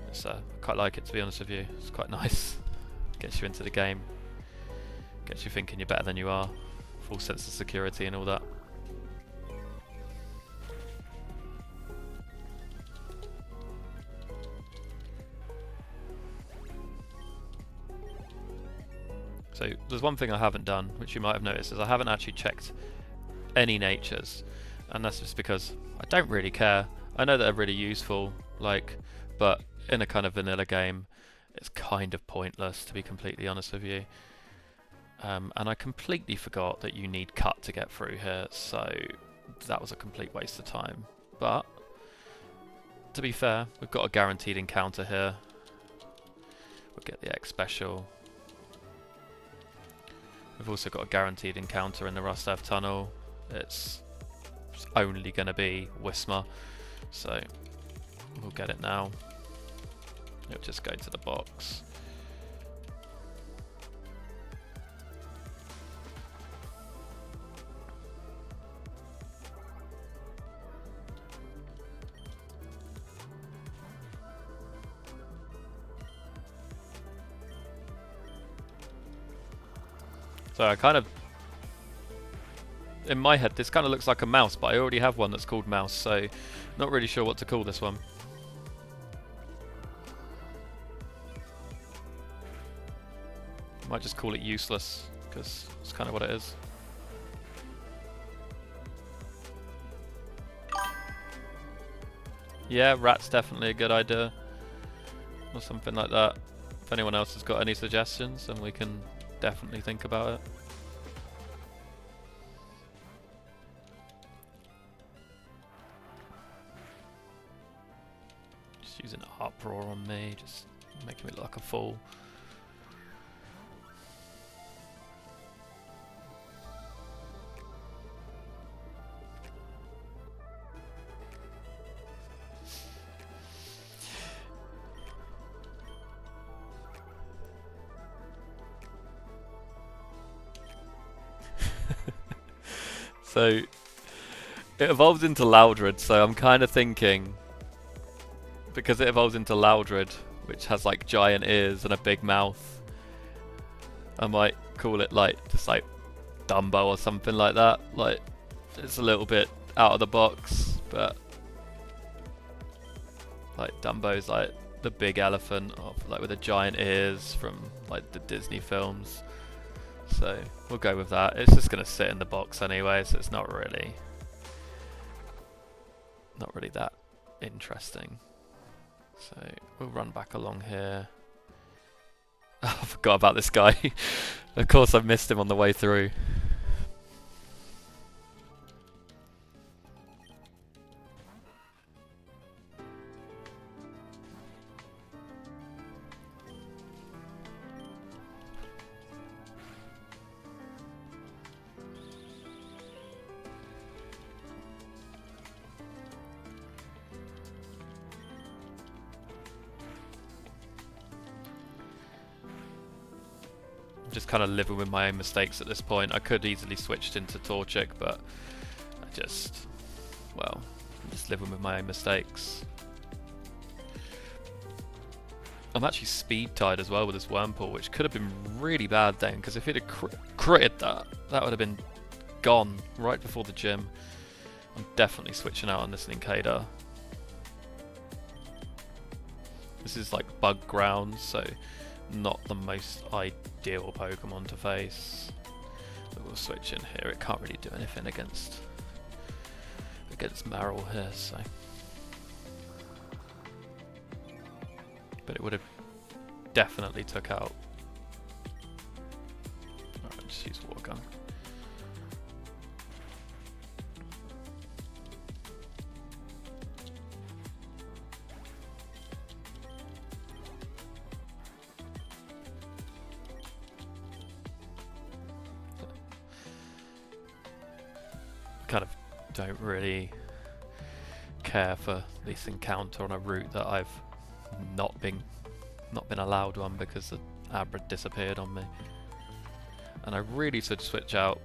It's quite like it, to be honest with you. It's quite nice. Gets you into the game. Gets you thinking you're better than you are. Full sense of security and all that. So there's one thing I haven't done, which you might have noticed, is I haven't actually checked any natures, and that's just because I don't really care. I know that they're really useful, like, but in a kind of vanilla game, it's kind of pointless, to be completely honest with you. And I completely forgot that you need cut to get through here, so that was a complete waste of time. But to be fair, we've got a guaranteed encounter here. We'll get the X special. We've also got a guaranteed encounter in the Rustav tunnel. It's only going to be Whismur, so we'll get it now. It'll just go to the box. So I kind of, in my head, this kind of looks like a mouse, but I already have one that's called Mouse, so not really sure what to call this one. Might just call it Useless, because it's kind of what it is. Yeah, Rat's definitely a good idea, or something like that. If anyone else has got any suggestions, then we can definitely think about it. Just using Uproar on me, just making me look like a fool. So it evolves into Loudred, so I'm kind of thinking, because it evolves into Loudred, which has like giant ears and a big mouth, I might call it like just like Dumbo or something like that. Like, it's a little bit out of the box, but like Dumbo's like the big elephant like with the giant ears from like the Disney films. So we'll go with that. It's just going to sit in the box anyway, so it's not really that interesting. So we'll run back along here. Oh, I forgot about this guy. Of course I missed him on the way through. Just kind of living with my own mistakes at this point. I could easily switched into Torchic, but I just, well, I'm just living with my own mistakes. I'm actually speed tied as well with this Wurmple, which could have been really bad then, because if it had critted that would have been gone right before the gym. I'm definitely switching out on this Linkada. This is like bug ground, so not the most ideal Pokemon to face. So we'll switch in here. It can't really do anything against Marill here, so. But it would have definitely took out. Alright, just use Water Gun. Kind of don't really care for this encounter on a route that I've not been allowed one because the Abra disappeared on me. And I really should switch out,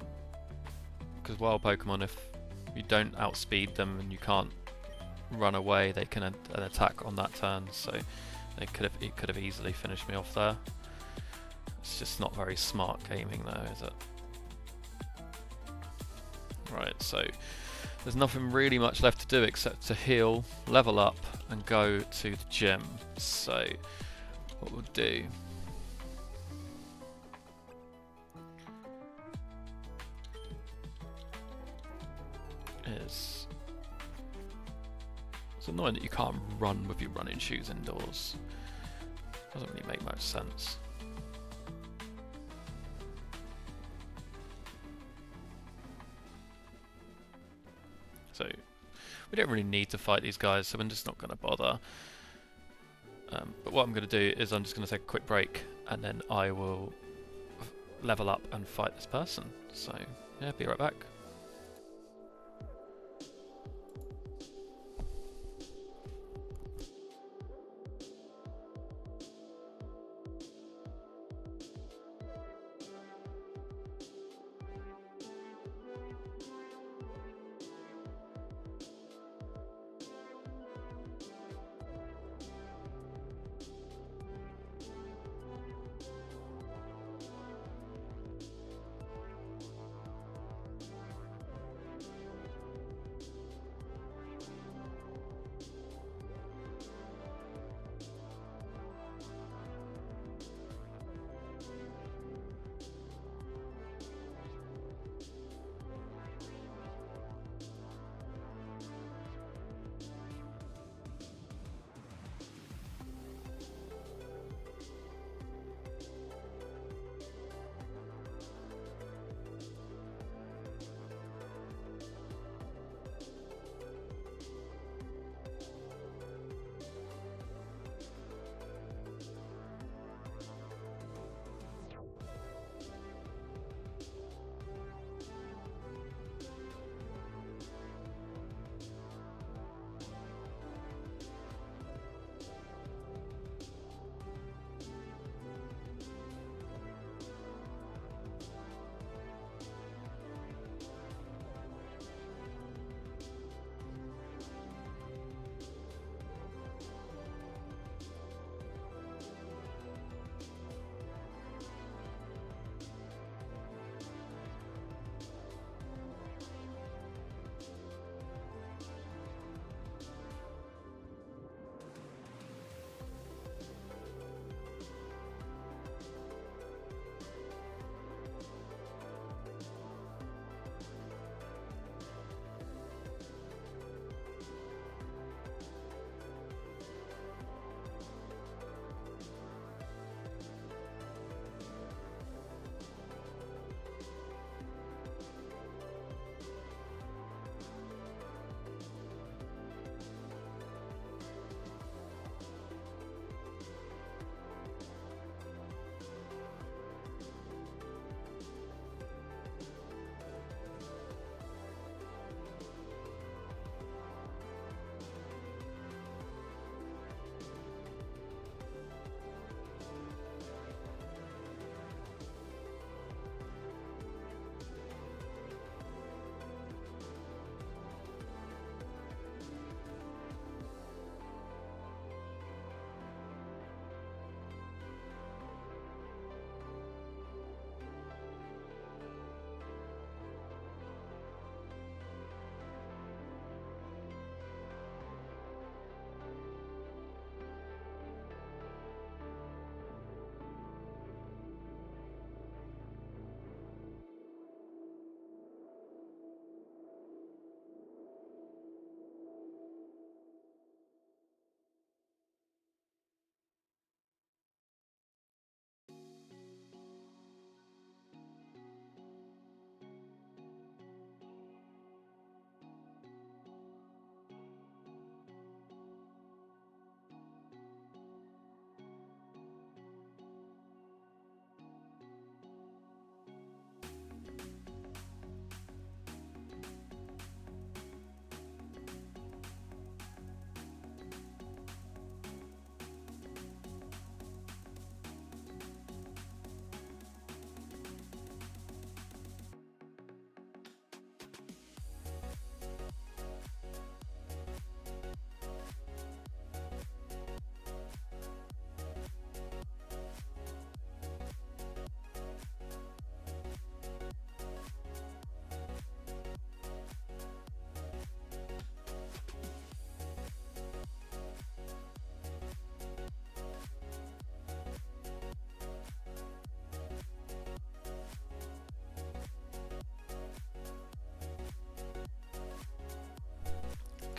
because wild Pokemon, if you don't outspeed them and you can't run away, they can attack on that turn, so it could have easily finished me off there. It's just not very smart gaming though, is it? Right, so there's nothing really much left to do except to heal, level up, and go to the gym. So what we'll do is it's annoying that you can't run with your running shoes indoors. Doesn't really make much sense. So we don't really need to fight these guys, so I'm just not going to bother. But what I'm going to do is I'm just going to take a quick break, and then I will level up and fight this person. So yeah, be right back.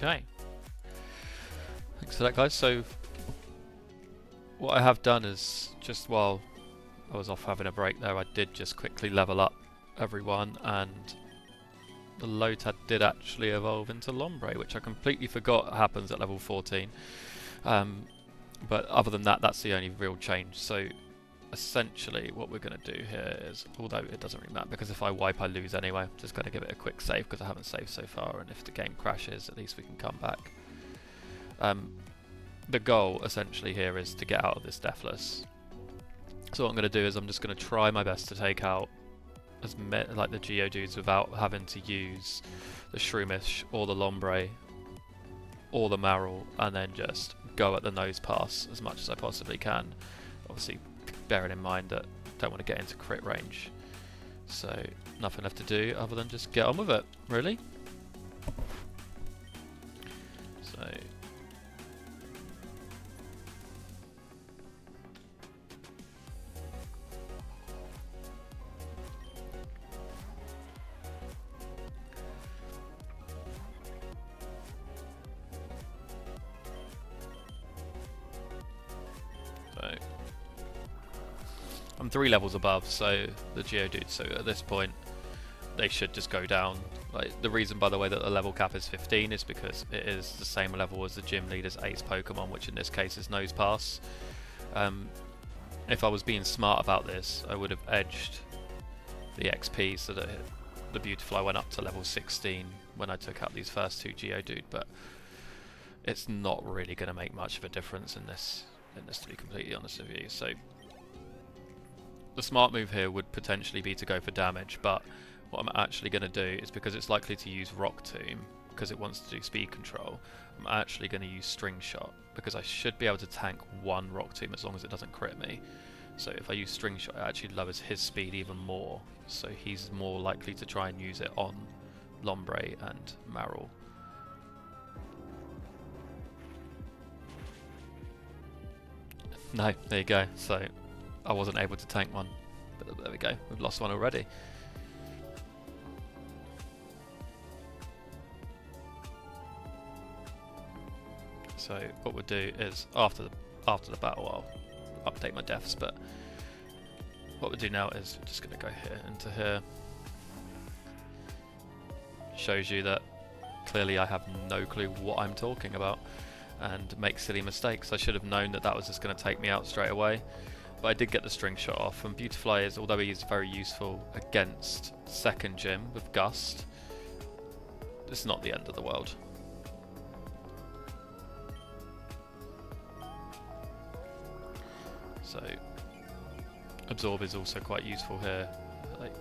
Okay. Thanks for that, guys. So what I have done is, just while I was off having a break there, I did just quickly level up everyone, and the Lotad did actually evolve into Lombre, which I completely forgot happens at level 14. But other than that, that's the only real change. So essentially what we're going to do here is, although it doesn't really matter because if I wipe I lose anyway, I'm just going to give it a quick save because I haven't saved so far, and if the game crashes at least we can come back. The goal essentially here is to get out of this Deathless. So what I'm going to do is I'm just going to try my best to take out as like the Geodudes without having to use the Shroomish or the Lombre or the Marill, and then just go at the nose pass as much as I possibly can. Obviously bearing in mind that I don't want to get into crit range. So nothing left to do other than just get on with it, really. So I'm 3 levels above, so the Geodude, so at this point they should just go down. Like, the reason, by the way, that the level cap is 15 is because it is the same level as the gym leader's ace Pokemon, which in this case is Nosepass. If I was being smart about this, I would have edged the XP so that the Beautifly went up to level 16 when I took out these first 2 Geodude, but it's not really going to make much of a difference in this, to be completely honest with you. So the smart move here would potentially be to go for damage, but what I'm actually going to do is, because it's likely to use Rock Tomb, because it wants to do speed control, I'm actually going to use String Shot, because I should be able to tank 1 Rock Tomb as long as it doesn't crit me. So if I use String Shot, it actually lowers his speed even more, so he's more likely to try and use it on Lombre and Marill. No, there you go. So I wasn't able to tank one, but there we go, we've lost one already. So what we'll do is, after the battle, I'll update my deaths, but what we'll do now is we're just going to go here into here. Shows you that clearly I have no clue what I'm talking about and make silly mistakes. I should have known that that was just going to take me out straight away. But I did get the String Shot off, and Beautifly is, although he is very useful against second gym with Gust, it's not the end of the world. So Absorb is also quite useful here. Like,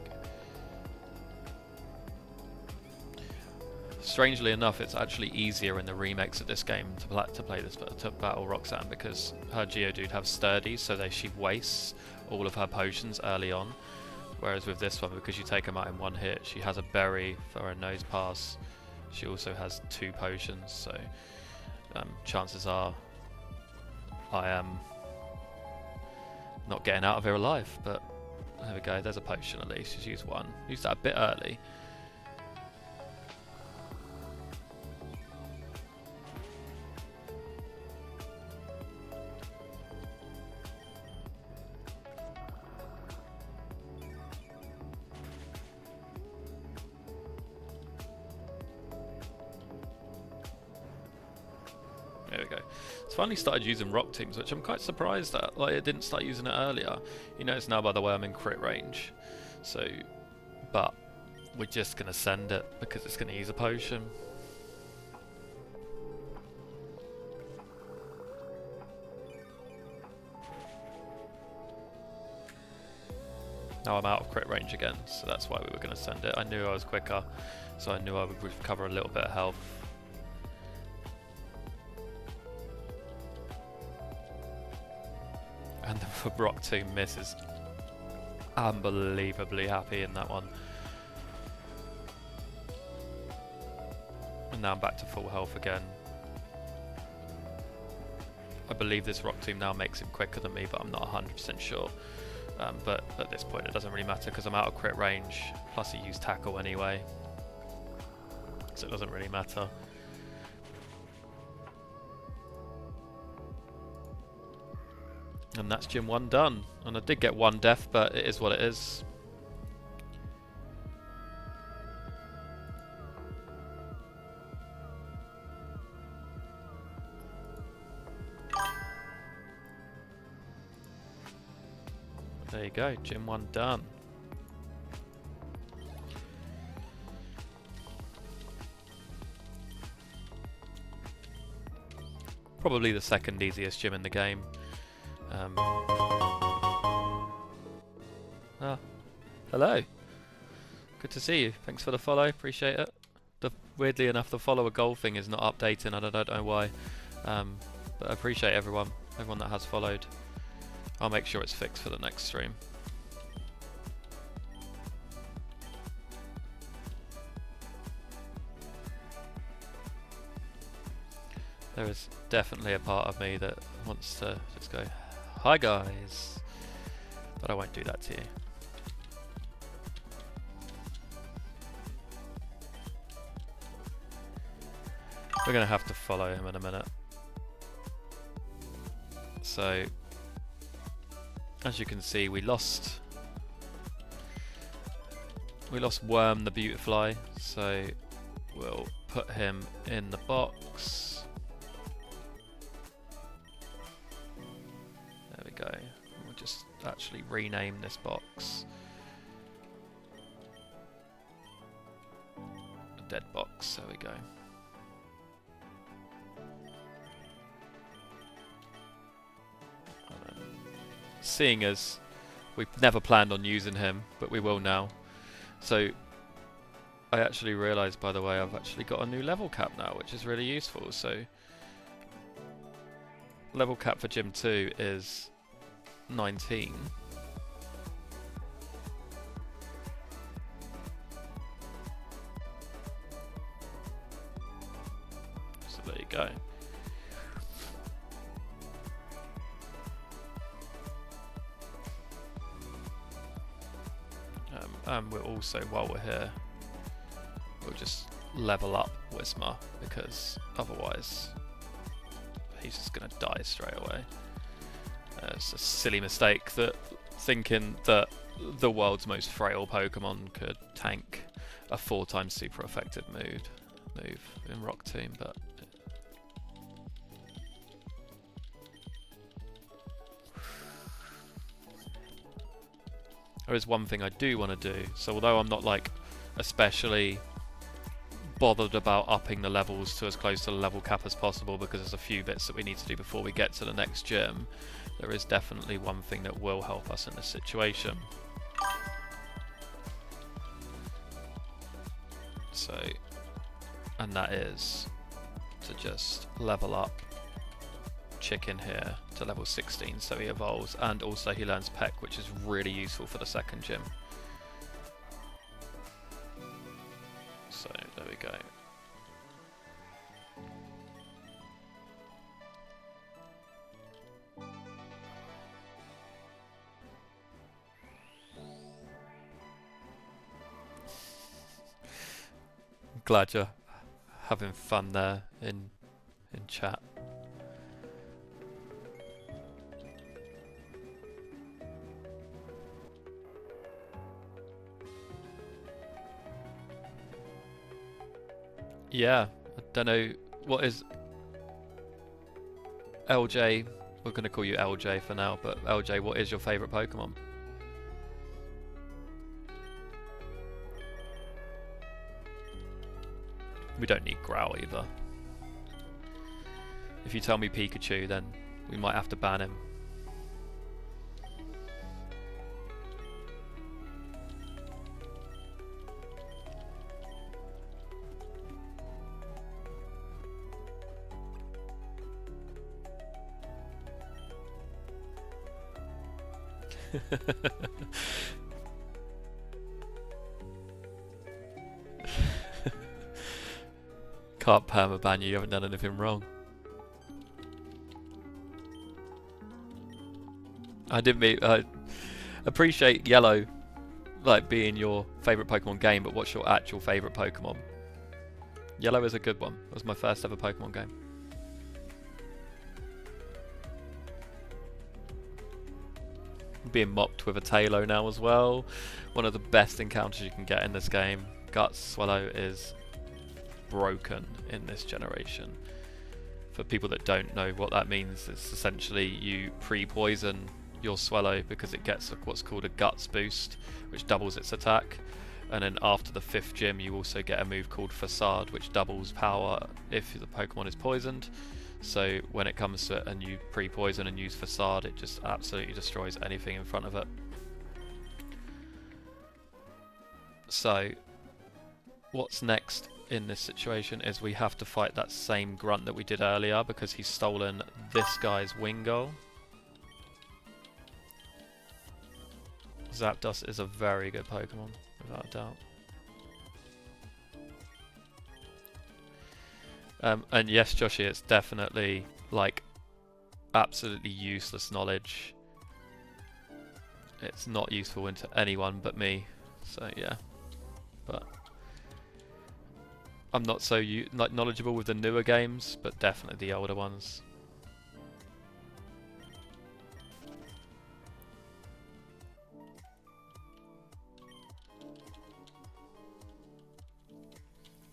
strangely enough, it's actually easier in the remakes of this game to play this, to battle Roxanne, because her Geodude have Sturdy, so she wastes all of her potions early on. Whereas with this one, because you take them out in one hit, she has a Berry for her Nose Pass. She also has 2 potions, so chances are I am not getting out of here alive. But there we go, there's a potion at least. She's used 1. Used that a bit early. There we go. It's finally started using Rock Teams, which I'm quite surprised at. Like, it didn't start using it earlier. You notice now, by the way, I'm in crit range. So, but we're just going to send it because it's going to use a potion. Now I'm out of crit range again, so that's why we were going to send it. I knew I was quicker, so I knew I would recover a little bit of health. And the Rock Tomb miss is unbelievably happy in that one. And now I'm back to full health again. I believe this Rock Tomb now makes him quicker than me, but I'm not 100% sure. But at this point it doesn't really matter because I'm out of crit range, plus he used Tackle anyway, so it doesn't really matter. And that's Gym 1 done. And I did get 1 death, but it is what it is. There you go, Gym 1 done. Probably the second easiest gym in the game. Hello. Good to see you. Thanks for the follow. Appreciate it. Weirdly enough, the follower goal thing is not updating. I don't know why. But I appreciate everyone that has followed. I'll make sure it's fixed for the next stream. There is definitely a part of me that wants to just go, "Hi guys," but I won't do that to you. We're going to have to follow him in a minute. So, as you can see, we lost Worm the Beautifly, so we'll put him in the box. There we go. We'll just actually rename this box. A dead box, there we go. Seeing as we've never planned on using him, but we will now. So I actually realised, by the way, I've actually got a new level cap now, which is really useful. So level cap for Gym 2 is 19. So there you go. And we'll also, while we're here, we'll just level up Whismur, because otherwise he's just going to die straight away. It's a silly mistake that thinking that the world's most frail Pokemon could tank a 4 times super effective move in Rock Tomb, but there is one thing I do want to do. So although I'm not like especially bothered about upping the levels to as close to the level cap as possible, because there's a few bits that we need to do before we get to the next gym, there is definitely one thing that will help us in this situation. So, and that is to just level up Chicken here to level 16, so he evolves, and also he learns Peck, which is really useful for the second gym. So there we go. I'm glad you're having fun there in chat. Yeah, I don't know, what is LJ, we're going to call you LJ for now, but LJ, what is your favourite Pokemon? We don't need Growl either. If you tell me Pikachu, then we might have to ban him. Can't permaban you haven't done anything wrong. I didn't mean, appreciate Yellow like being your favourite Pokemon game, but what's your actual favourite Pokemon? Yellow is a good one. It was my first ever Pokemon game. being mocked with a Tailo now as well. One of the best encounters you can get in this game. Guts Swallow is broken in this generation. For people that don't know what that means, it's essentially you pre-poison your Swallow because it gets what's called a Guts boost, which doubles its attack. And then after the 5th gym you also get a move called Facade, which doubles power if the Pokemon is poisoned. So when it comes to it and you pre-poison and use Facade, it just absolutely destroys anything in front of it. So what's next in this situation is we have to fight that same grunt that we did earlier because he's stolen this guy's Wingull. Zapdos is a very good Pokemon, without a doubt. And yes, Joshi, it's definitely like absolutely useless knowledge. It's not useful into anyone but me. So yeah, but I'm not so knowledgeable with the newer games, but definitely the older ones.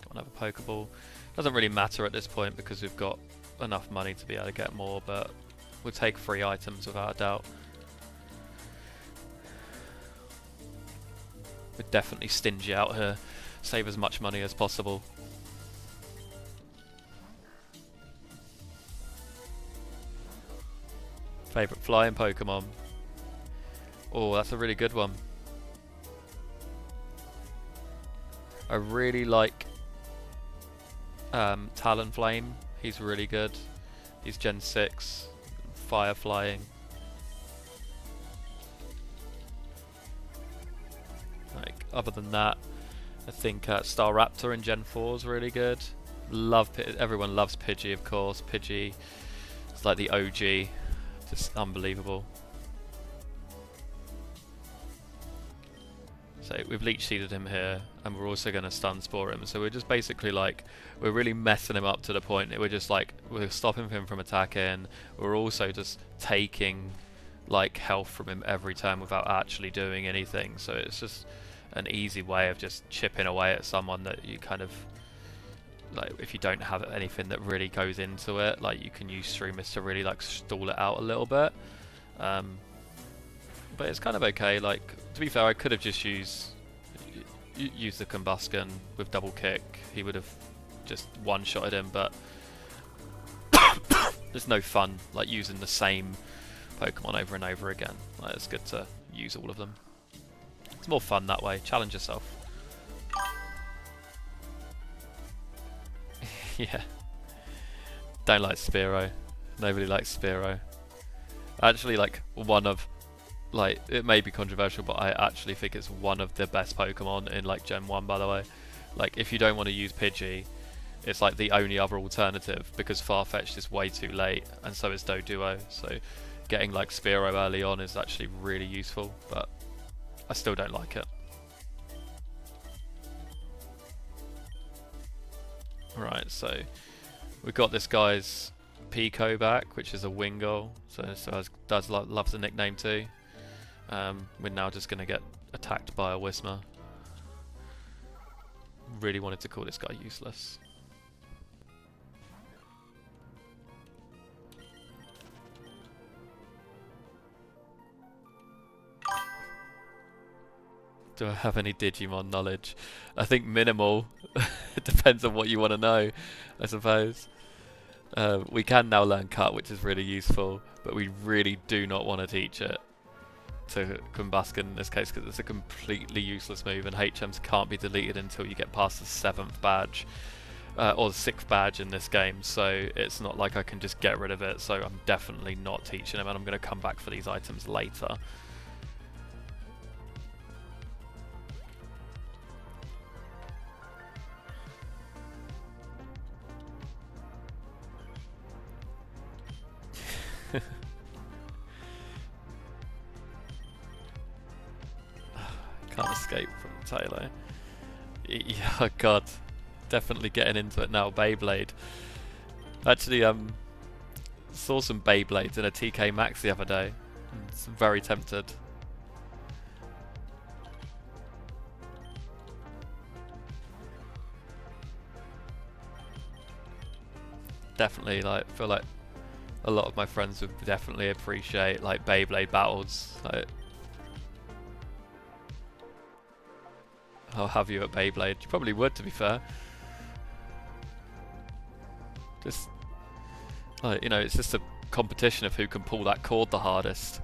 Got another Pokeball. Doesn't really matter at this point because we've got enough money to be able to get more, but we'll take 3 items without a doubt. We're definitely stingy out here. Save as much money as possible. Favourite flying Pokemon? Oh, that's a really good one. I really like Talonflame. He's really good. He's Gen 6, fire flying. Like, other than that, I think Staraptor in Gen 4 is really good. Everyone loves Pidgey, of course. Pidgey is like the OG, just unbelievable. So we've Leech Seeded him here, and we're also going to Stun Spore him. So we're just basically like, we're really messing him up to the point that we're just like, we're stopping him from attacking. We're also just taking like health from him every time without actually doing anything. So it's just an easy way of just chipping away at someone that you kind of, like, if you don't have anything that really goes into it, like you can use Stream Mist to really like stall it out a little bit. But it's kind of okay. Like, to be fair, I could have just used the Combusken with double kick. He would have just one-shotted him, but there's no fun like using the same Pokemon over and over again. Like, it's good to use all of them. It's more fun that way. Challenge yourself. Yeah. Don't like Spearow. Nobody likes Spearow. Actually, like, like, it may be controversial, but I actually think it's one of the best Pokemon in like Gen 1, by the way. Like, if you don't want to use Pidgey, it's like the only other alternative, because Farfetch'd is way too late, and so is Doduo. So getting like Spearow early on is actually really useful, but I still don't like it. Right, so we've got this guy's Pico back, which is a Wingull, so does loves the nickname too. We're now just going to get attacked by a Whismur. Really wanted to call this guy useless. Do I have any Digimon knowledge? I think minimal. It depends on what you want to know, I suppose. We can now learn Cut, which is really useful, but we really do not want to teach it to Combusken in this case, because it's a completely useless move, and HMs can't be deleted until you get past the 7th badge, or the 6th badge in this game, so it's not like I can just get rid of it. So I'm definitely not teaching him, and I'm going to come back for these items later. Can't escape from Taylor. Yeah, oh god, definitely getting into it now. Beyblade. Actually, saw some Beyblades in a TK Maxx the other day. I'm very tempted. definitely like feel like a lot of my friends would definitely appreciate like Beyblade battles. Like, I'll have you at Beyblade. You probably would, to be fair. Just like, you know, it's just a competition of who can pull that cord the hardest.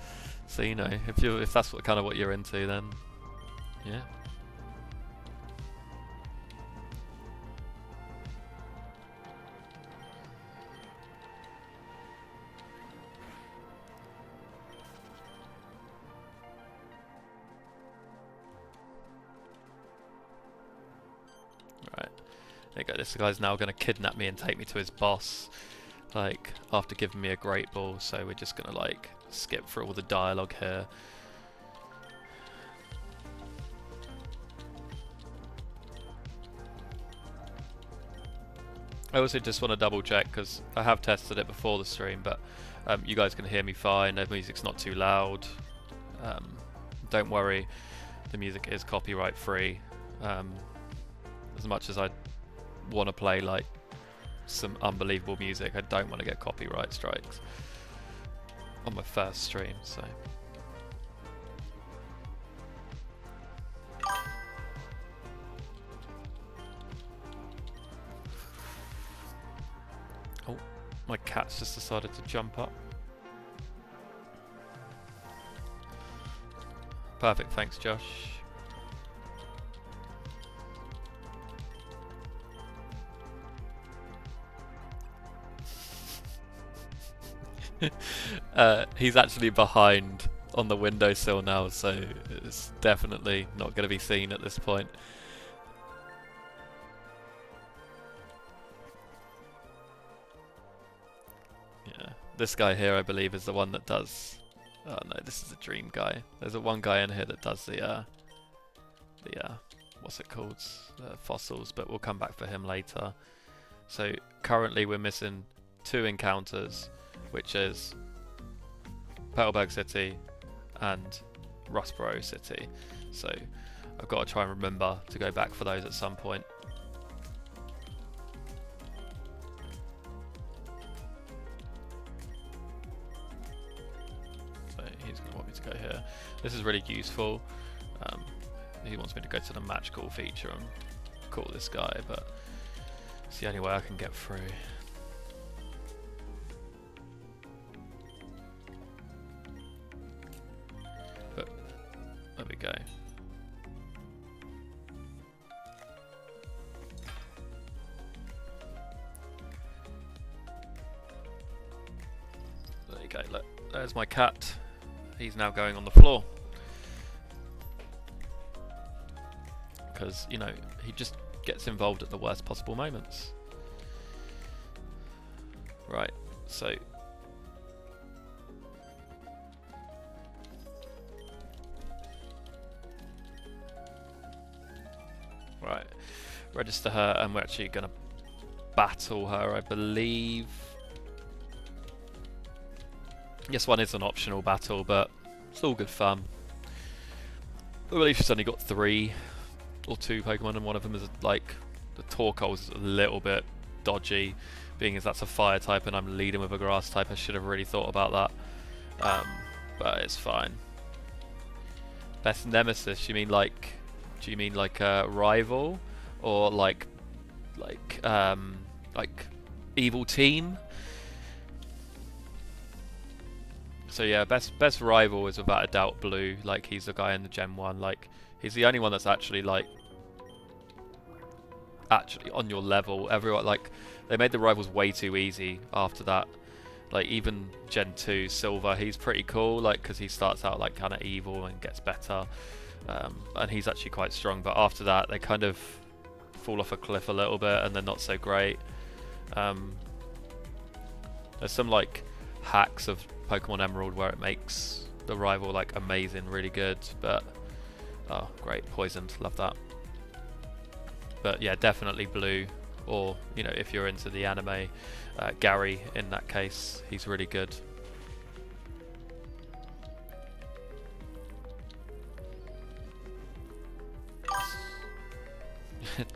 So, you know, if that's kind of what you're into, then yeah. Right. There you go. This guy's now going to kidnap me and take me to his boss. Like, after giving me a great ball, so we're just gonna like skip through all the dialogue here. I also just want to double check, because I have tested it before the stream, but you guys can hear me fine, the music's not too loud. Don't worry, the music is copyright free. As much as I want to play like some unbelievable music, I don't want to get copyright strikes on my first stream, so. Oh, my cat's just decided to jump up. Perfect, thanks Josh. He's actually behind on the windowsill now, so it's definitely not going to be seen at this point. Yeah, this guy here I believe is the one that does... Oh no, this is a dream guy. There's one guy in here that does the what's it called? Fossils, but we'll come back for him later. So currently we're missing 2 encounters, which is Petalburg City and Rustboro City. So I've got to try and remember to go back for those at some point. So he's going to want me to go here. This is really useful. He wants me to go to the match call feature and call this guy, but it's the only way I can get through. There we go. There you go, look, there's my cat. He's now going on the floor. Because, you know, he just gets involved at the worst possible moments. Right, so... Right, register her, and we're actually going to battle her, I believe. Yes, one is an optional battle, but it's all good fun. I believe she's only got 3 or 2 Pokemon, and one of them is like the Torkoal is a little bit dodgy, being as that's a fire type and I'm leading with a grass type. I should have really thought about that, but it's fine. Best nemesis? You mean like? Do you mean like a rival, or like evil team? So yeah, best rival is without a doubt Blue. Like, he's the guy in the Gen 1. Like, he's the only one that's actually on your level. Everyone, like, they made the rivals way too easy after that. Like, even Gen 2 Silver, he's pretty cool. Like, because he starts out like kind of evil and gets better. And he's actually quite strong, but after that they kind of fall off a cliff a little bit and they're not so great. There's some like hacks of Pokemon Emerald where it makes the rival like amazing, really good, but oh great, poisoned, love that. But yeah, definitely Blue, or you know, if you're into the anime, Gary in that case, he's really good.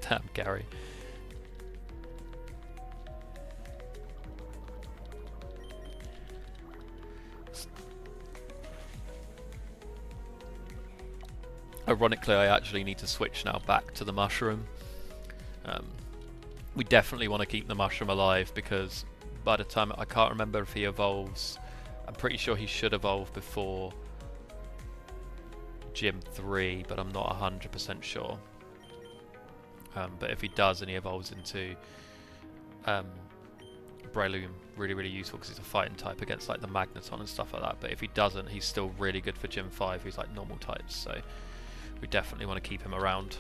Damn Gary. Ironically, I actually need to switch now back to the mushroom. We definitely want to keep the mushroom alive because by the time, I can't remember if he evolves, I'm pretty sure he should evolve before Gym 3, but I'm not 100% sure. But if he does and he evolves into Breloom, really useful because he's a fighting type against like the Magneton and stuff like that. But if he doesn't, he's still really good for Gym 5, who's like normal types, so we definitely want to keep him around.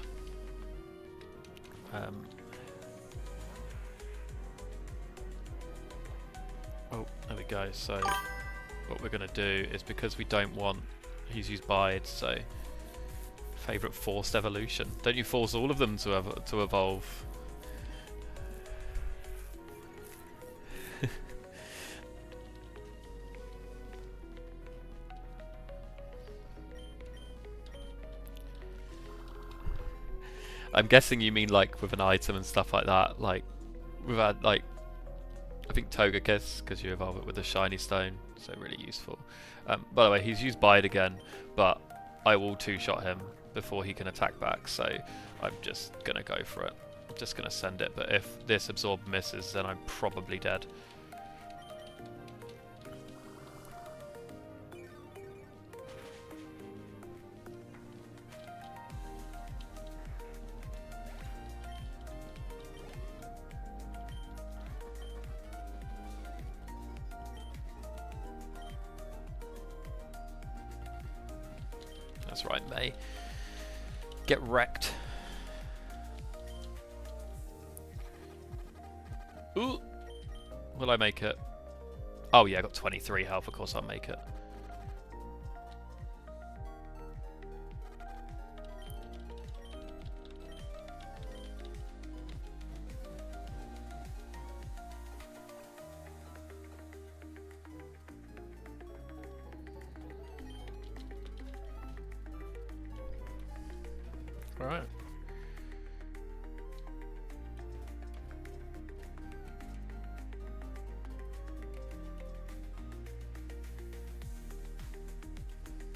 Oh, there we go. So what we're going to do is, because we don't want, he's used Bide, so favourite forced evolution. Don't you force all of them to evolve? I'm guessing you mean like with an item and stuff like that, like we've had like, I think Togekiss, because you evolve it with a shiny stone, so really useful. By the way, he's used Bide again, but I will two-shot him before he can attack back, so I'm just gonna go for it. I'm just gonna send it, but if this absorb misses, then I'm probably dead. That's right, May. Get wrecked. Ooh! Will I make it? Oh yeah, I got 23 health, of course I'll make it. Alright.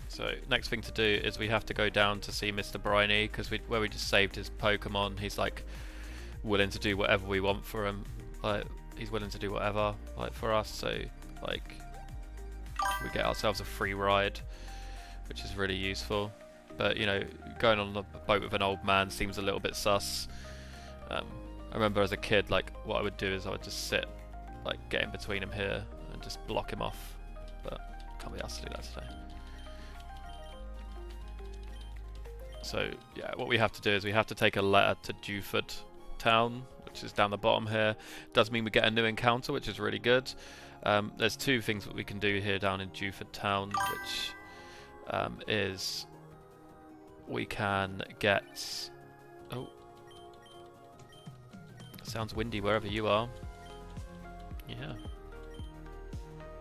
So next thing to do is we have to go down to see Mr. Briny, because where we just saved his Pokemon, he's like willing to do whatever we want for him. Like he's willing to do whatever like for us, so like we get ourselves a free ride, which is really useful. But you know, going on a boat with an old man seems a little bit sus. I remember as a kid, like what I would do is I would just sit, like get in between him here and just block him off. But can't be asked to do that today. So yeah, what we have to do is we have to take a letter to Dewford Town, which is down the bottom here. Does mean we get a new encounter, which is really good. There's two things that we can do here down in Dewford Town, which is we can get... Oh. Sounds windy wherever you are. Yeah.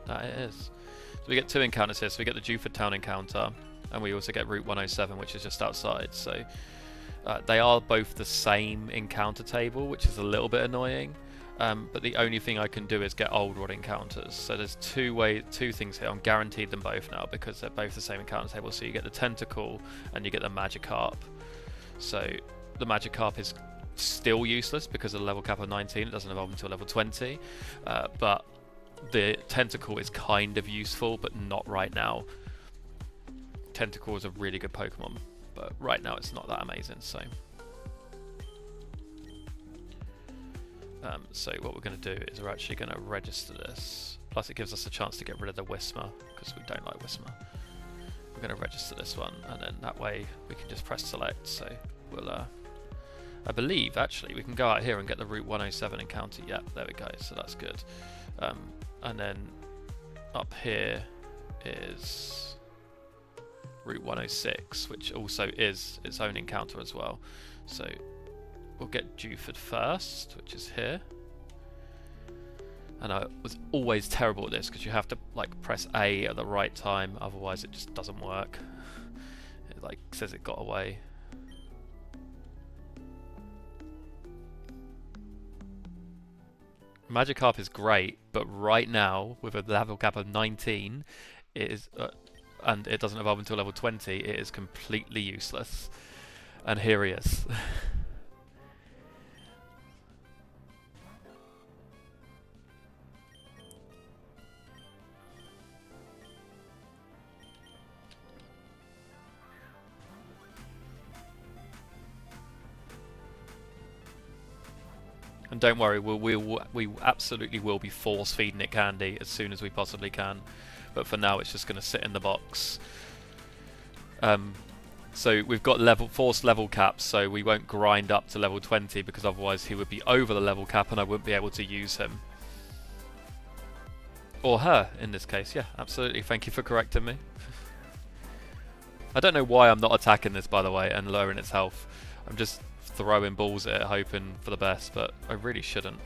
That it is. So we get two encounters here. So we get the Dewford Town encounter, and we also get Route 107, which is just outside. So they are both the same encounter table, which is a little bit annoying. But the only thing I can do is get old rod encounters. So there's two things here. I'm guaranteed them both now because they're both the same encounter table. So you get the Tentacle and you get the Magikarp. So the Magikarp is still useless because of the level cap of 19. It doesn't evolve until level 20. But the Tentacle is kind of useful, but not right now. Tentacle is a really good Pokemon, but right now it's not that amazing. So what we're going to do is we're actually going to register this. Plus it gives us a chance to get rid of the Whismur, because we don't like Whismur. We're going to register this one, and then that way we can just press select. So we'll, I believe actually we can go out here and get the Route 107 encounter. Yeah, there we go. So that's good. And then up here is Route 106, which also is its own encounter as well. So we'll get Dewford first, which is here. And I was always terrible at this because you have to like press A at the right time, otherwise it just doesn't work. It like says it got away. Magikarp is great, but right now with a level cap of 19, it is and it doesn't evolve until level 20, it is completely useless. And here he is. And don't worry, we absolutely will be force feeding it candy as soon as we possibly can. But for now, it's just going to sit in the box. So we've got forced level caps, so we won't grind up to level 20 because otherwise he would be over the level cap and I wouldn't be able to use him. Or her, in this case. Yeah, absolutely. Thank you for correcting me. I don't know why I'm not attacking this, by the way, and lowering its health. I'm just throwing balls at it, hoping for the best, but I really shouldn't.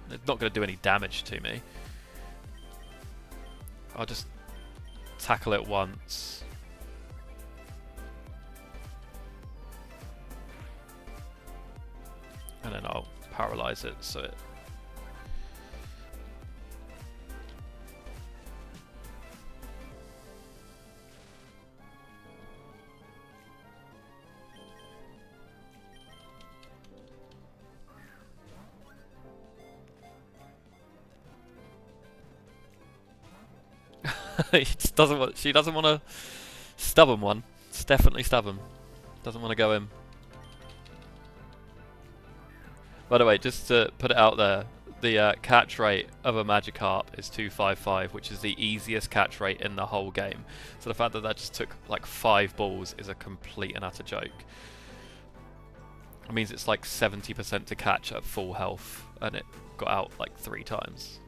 It's not going to do any damage to me. I'll just tackle it once. And then I'll paralyze it so it... He just doesn't want, she doesn't want a stubborn one. It's definitely stubborn. Doesn't want to go in. By the way, just to put it out there, the catch rate of a Magikarp is 255, which is the easiest catch rate in the whole game. So the fact that that just took like 5 balls is a complete and utter joke. It means it's like 70% to catch at full health, and it got out like 4 times.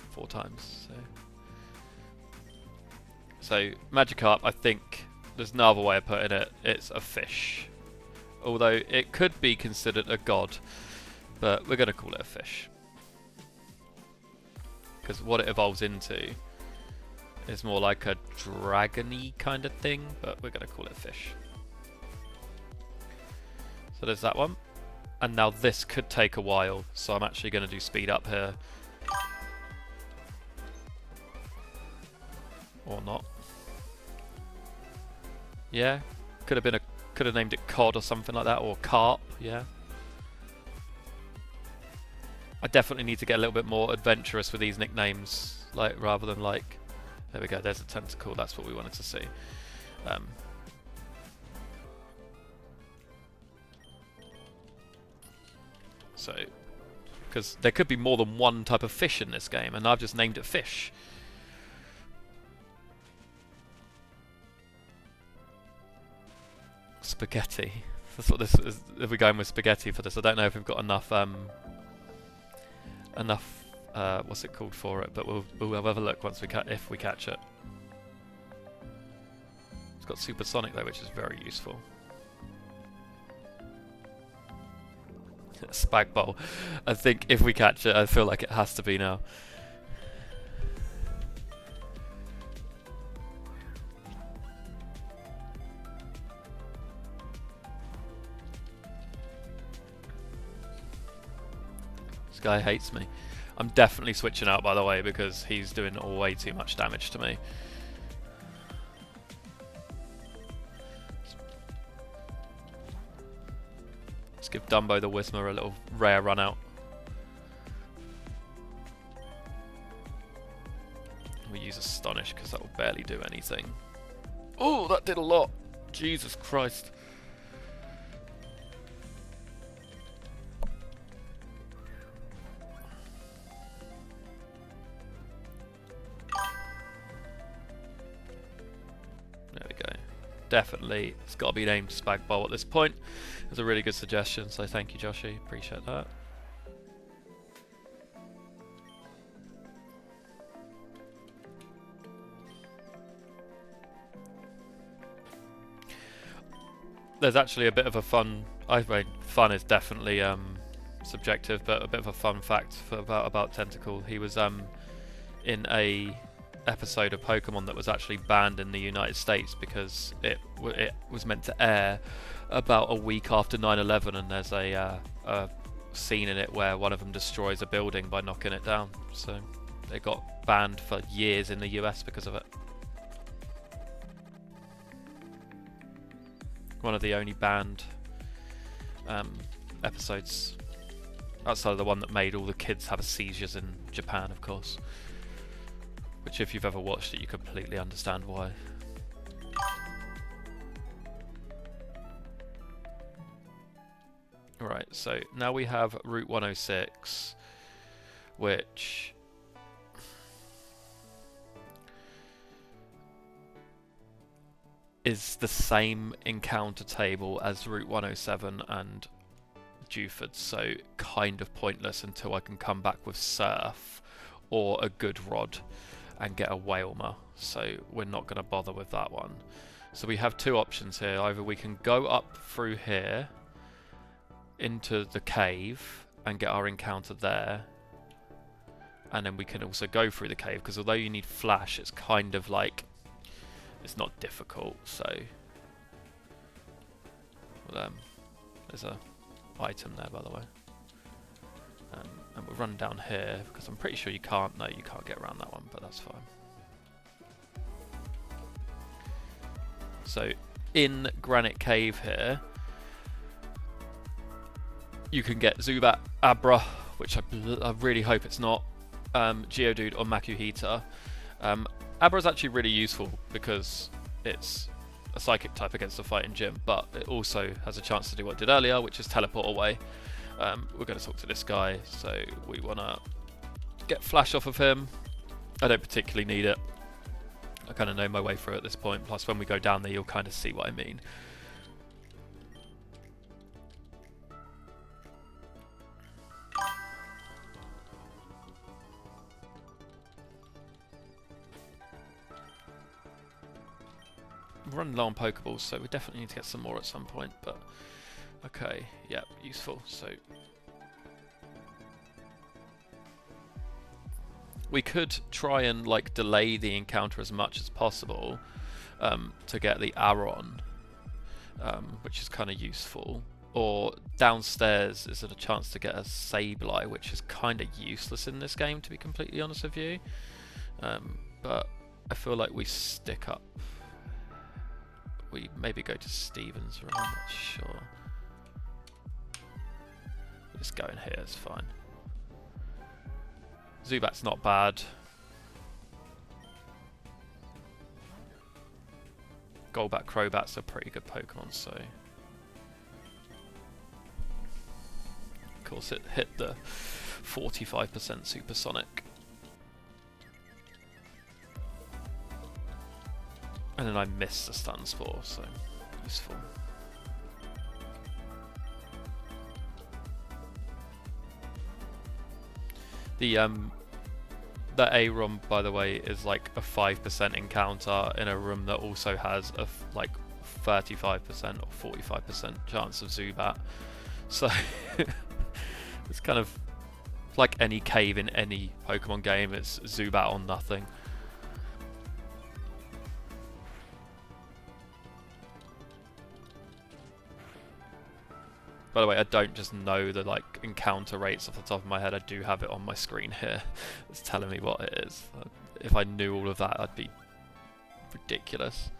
So Magikarp, I think, there's no other way of putting it, it's a fish. Although it could be considered a god, but we're going to call it a fish. Because what it evolves into is more like a dragon-y kind of thing, but we're going to call it a fish. So there's that one. And now this could take a while, so I'm actually going to do speed up here. Or not. Yeah, could have named it Cod or something like that, or Carp, yeah. I definitely need to get a little bit more adventurous with these nicknames, like rather than like, there we go, there's a tentacle, that's what we wanted to see. So, because there could be more than one type of fish in this game, and I've just named it fish. Spaghetti. That's what this is. If we're going with spaghetti for this, I don't know if we've got enough what's it called for it, but we'll have a look once if we catch it. It's got supersonic though, which is very useful. Spag bowl. I think if we catch it, I feel like it has to be now. This guy hates me. I'm definitely switching out, by the way, because he's doing way too much damage to me. Let's give Dumbo the Whismer a little rare run out. We use Astonish because that will barely do anything. Oh, that did a lot. Jesus Christ. There we go. Definitely, it's got to be named Spag Bowl at this point. It's a really good suggestion, so thank you, Joshy. Appreciate that. There's actually a bit of a fun. I mean, fun is definitely subjective, but a bit of a fun fact for about Tentacle. He was in a episode of Pokémon that was actually banned in the United States because it was meant to air about a week after 9/11, and there's a scene in it where one of them destroys a building by knocking it down. So it got banned for years in the US because of it. one of the only banned episodes outside of the one that made all the kids have seizures in Japan, of course. Which, if you've ever watched it, you completely understand why. Right, so now we have Route 106, which is the same encounter table as Route 107 and Dewford, so kind of pointless until I can come back with Surf or a good rod and get a Whalmer, so we're not going to bother with that one. So we have two options here. Either we can go up through here into the cave and get our encounter there, and then we can also go through the cave, because although you need flash, it's kind of like, it's not difficult. So well, there's a item there, by the way, and we'll run down here because I'm pretty sure you can't get around that one, but that's fine. So in Granite Cave here you can get Zubat, Abra, which I really hope it's not, Geodude or Makuhita. Abra's actually really useful because it's a psychic type against a fighting gym, but it also has a chance to do what it did earlier, which is teleport away. We're going to talk to this guy, so we want to get flash off of him. I don't particularly need it. I kind of know my way through at this point, plus when we go down there you'll kind of see what I mean. We're running low on Pokeballs, so we definitely need to get some more at some point, but okay, yeah, useful. So we could try and like delay the encounter as much as possible to get the Aron, which is kind of useful. Or downstairs is there a chance to get a Sableye, which is kind of useless in this game, to be completely honest with you. But I feel like we stick up. We maybe go to Steven's room, I'm not sure. We'll just go in here, it's fine. Zubat's not bad. Golbat, Crobat's a pretty good Pokemon, so... Of course it hit the 45% Supersonic. And then I missed the Stun Spore, so useful. The A-room, by the way, is like a 5% encounter in a room that also has a like 35% or 45% chance of Zubat. So it's kind of like any cave in any Pokemon game, it's Zubat or nothing. By the way, I don't just know the like encounter rates off the top of my head, I do have it on my screen here. It's telling me what it is. If I knew all of that, I'd be ridiculous.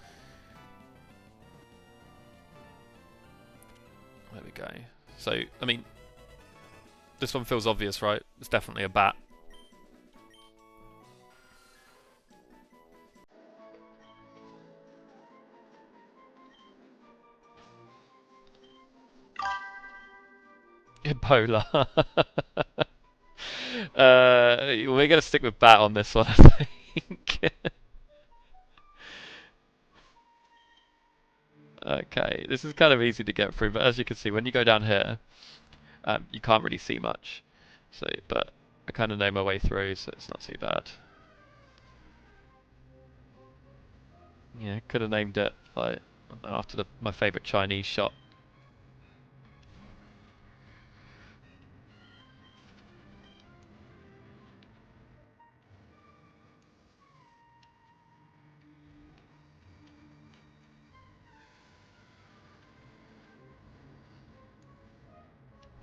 There we go. So, I mean, this one feels obvious, right? It's definitely a bat. Ebola. We're going to stick with bat on this one, I think. Okay, this is kind of easy to get through, but as you can see, when you go down here, you can't really see much. So, but I kind of know my way through, so it's not too bad. Yeah, could have named it like after my favourite Chinese shop.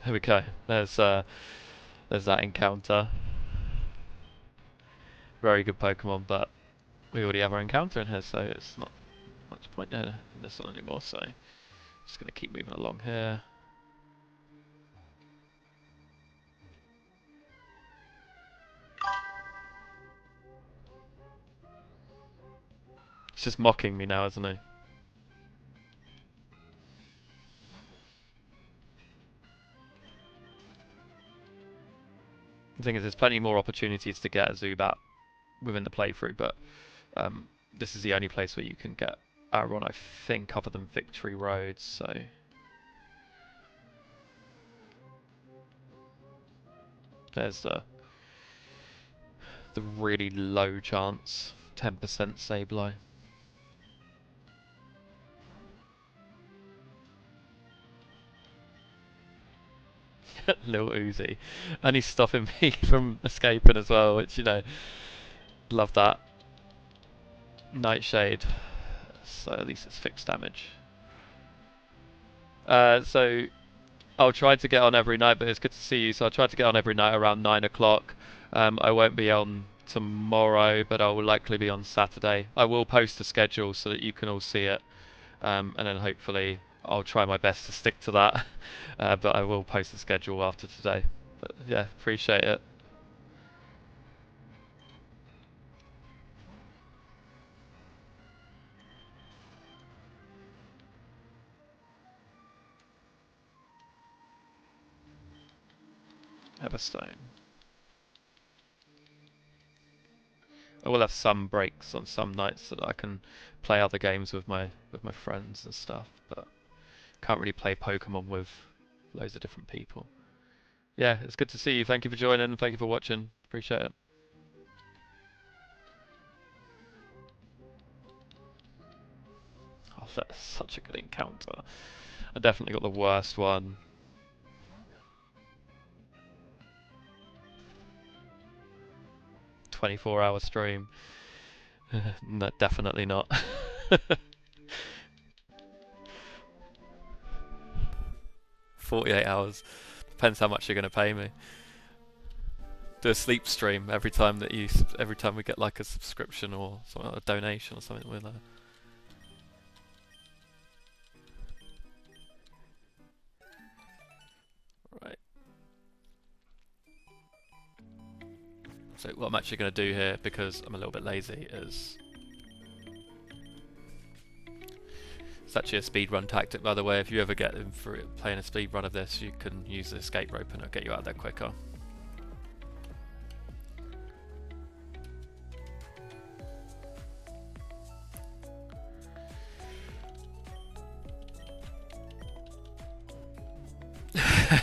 There we go. There's that encounter. Very good Pokemon, but we already have our encounter in here, so it's not much point in this one anymore. So Just going to keep moving along here. He's just mocking me now, isn't he? The thing is, there's plenty more opportunities to get a Zubat within the playthrough, but this is the only place where you can get Aron, I think, other than Victory Road, so... There's the really low chance, 10% Sableye. Lil Uzi. And he's stopping me from escaping as well, which, you know, love that. Nightshade. So at least it's fixed damage. So I'll try to get on every night, but it's good to see you. So I'll try to get on every night around 9 o'clock. I won't be on tomorrow, but I will likely be on Saturday. I will post a schedule so that you can all see it. And then hopefully I'll try my best to stick to that. But I will post the schedule after today. But yeah, appreciate it. Everstone. I will have some breaks on some nights so that I can play other games with my friends and stuff, but can't really play Pokemon with loads of different people. Yeah, it's good to see you. Thank you for joining. Thank you for watching. Appreciate it. Oh, that's such a good encounter. I definitely got the worst one. 24-hour stream. No, definitely not. 48 hours. Depends how much you're going to pay me. Do a sleep stream every time we get like a subscription or something, like a donation or something with that. Right. So what I'm actually going to do here, because I'm a little bit lazy, is it's actually a speedrun tactic, by the way. If you ever get in for playing a speedrun of this, you can use the escape rope and it'll get you out there quicker.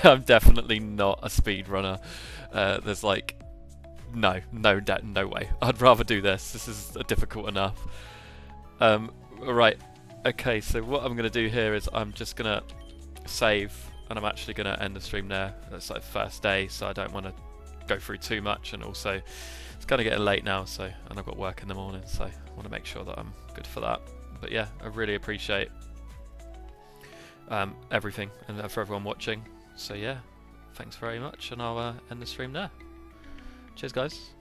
I'm definitely not a speedrunner. There's like no way. I'd rather do this. This is difficult enough. Right. Okay, so what I'm going to do here is I'm just going to save, and I'm actually going to end the stream there. That's like the first day, so I don't want to go through too much, and also it's kind of getting late now, so, and I've got work in the morning, so I want to make sure that I'm good for that. But yeah, I really appreciate everything and for everyone watching. So yeah, thanks very much, and I'll end the stream there. Cheers, guys.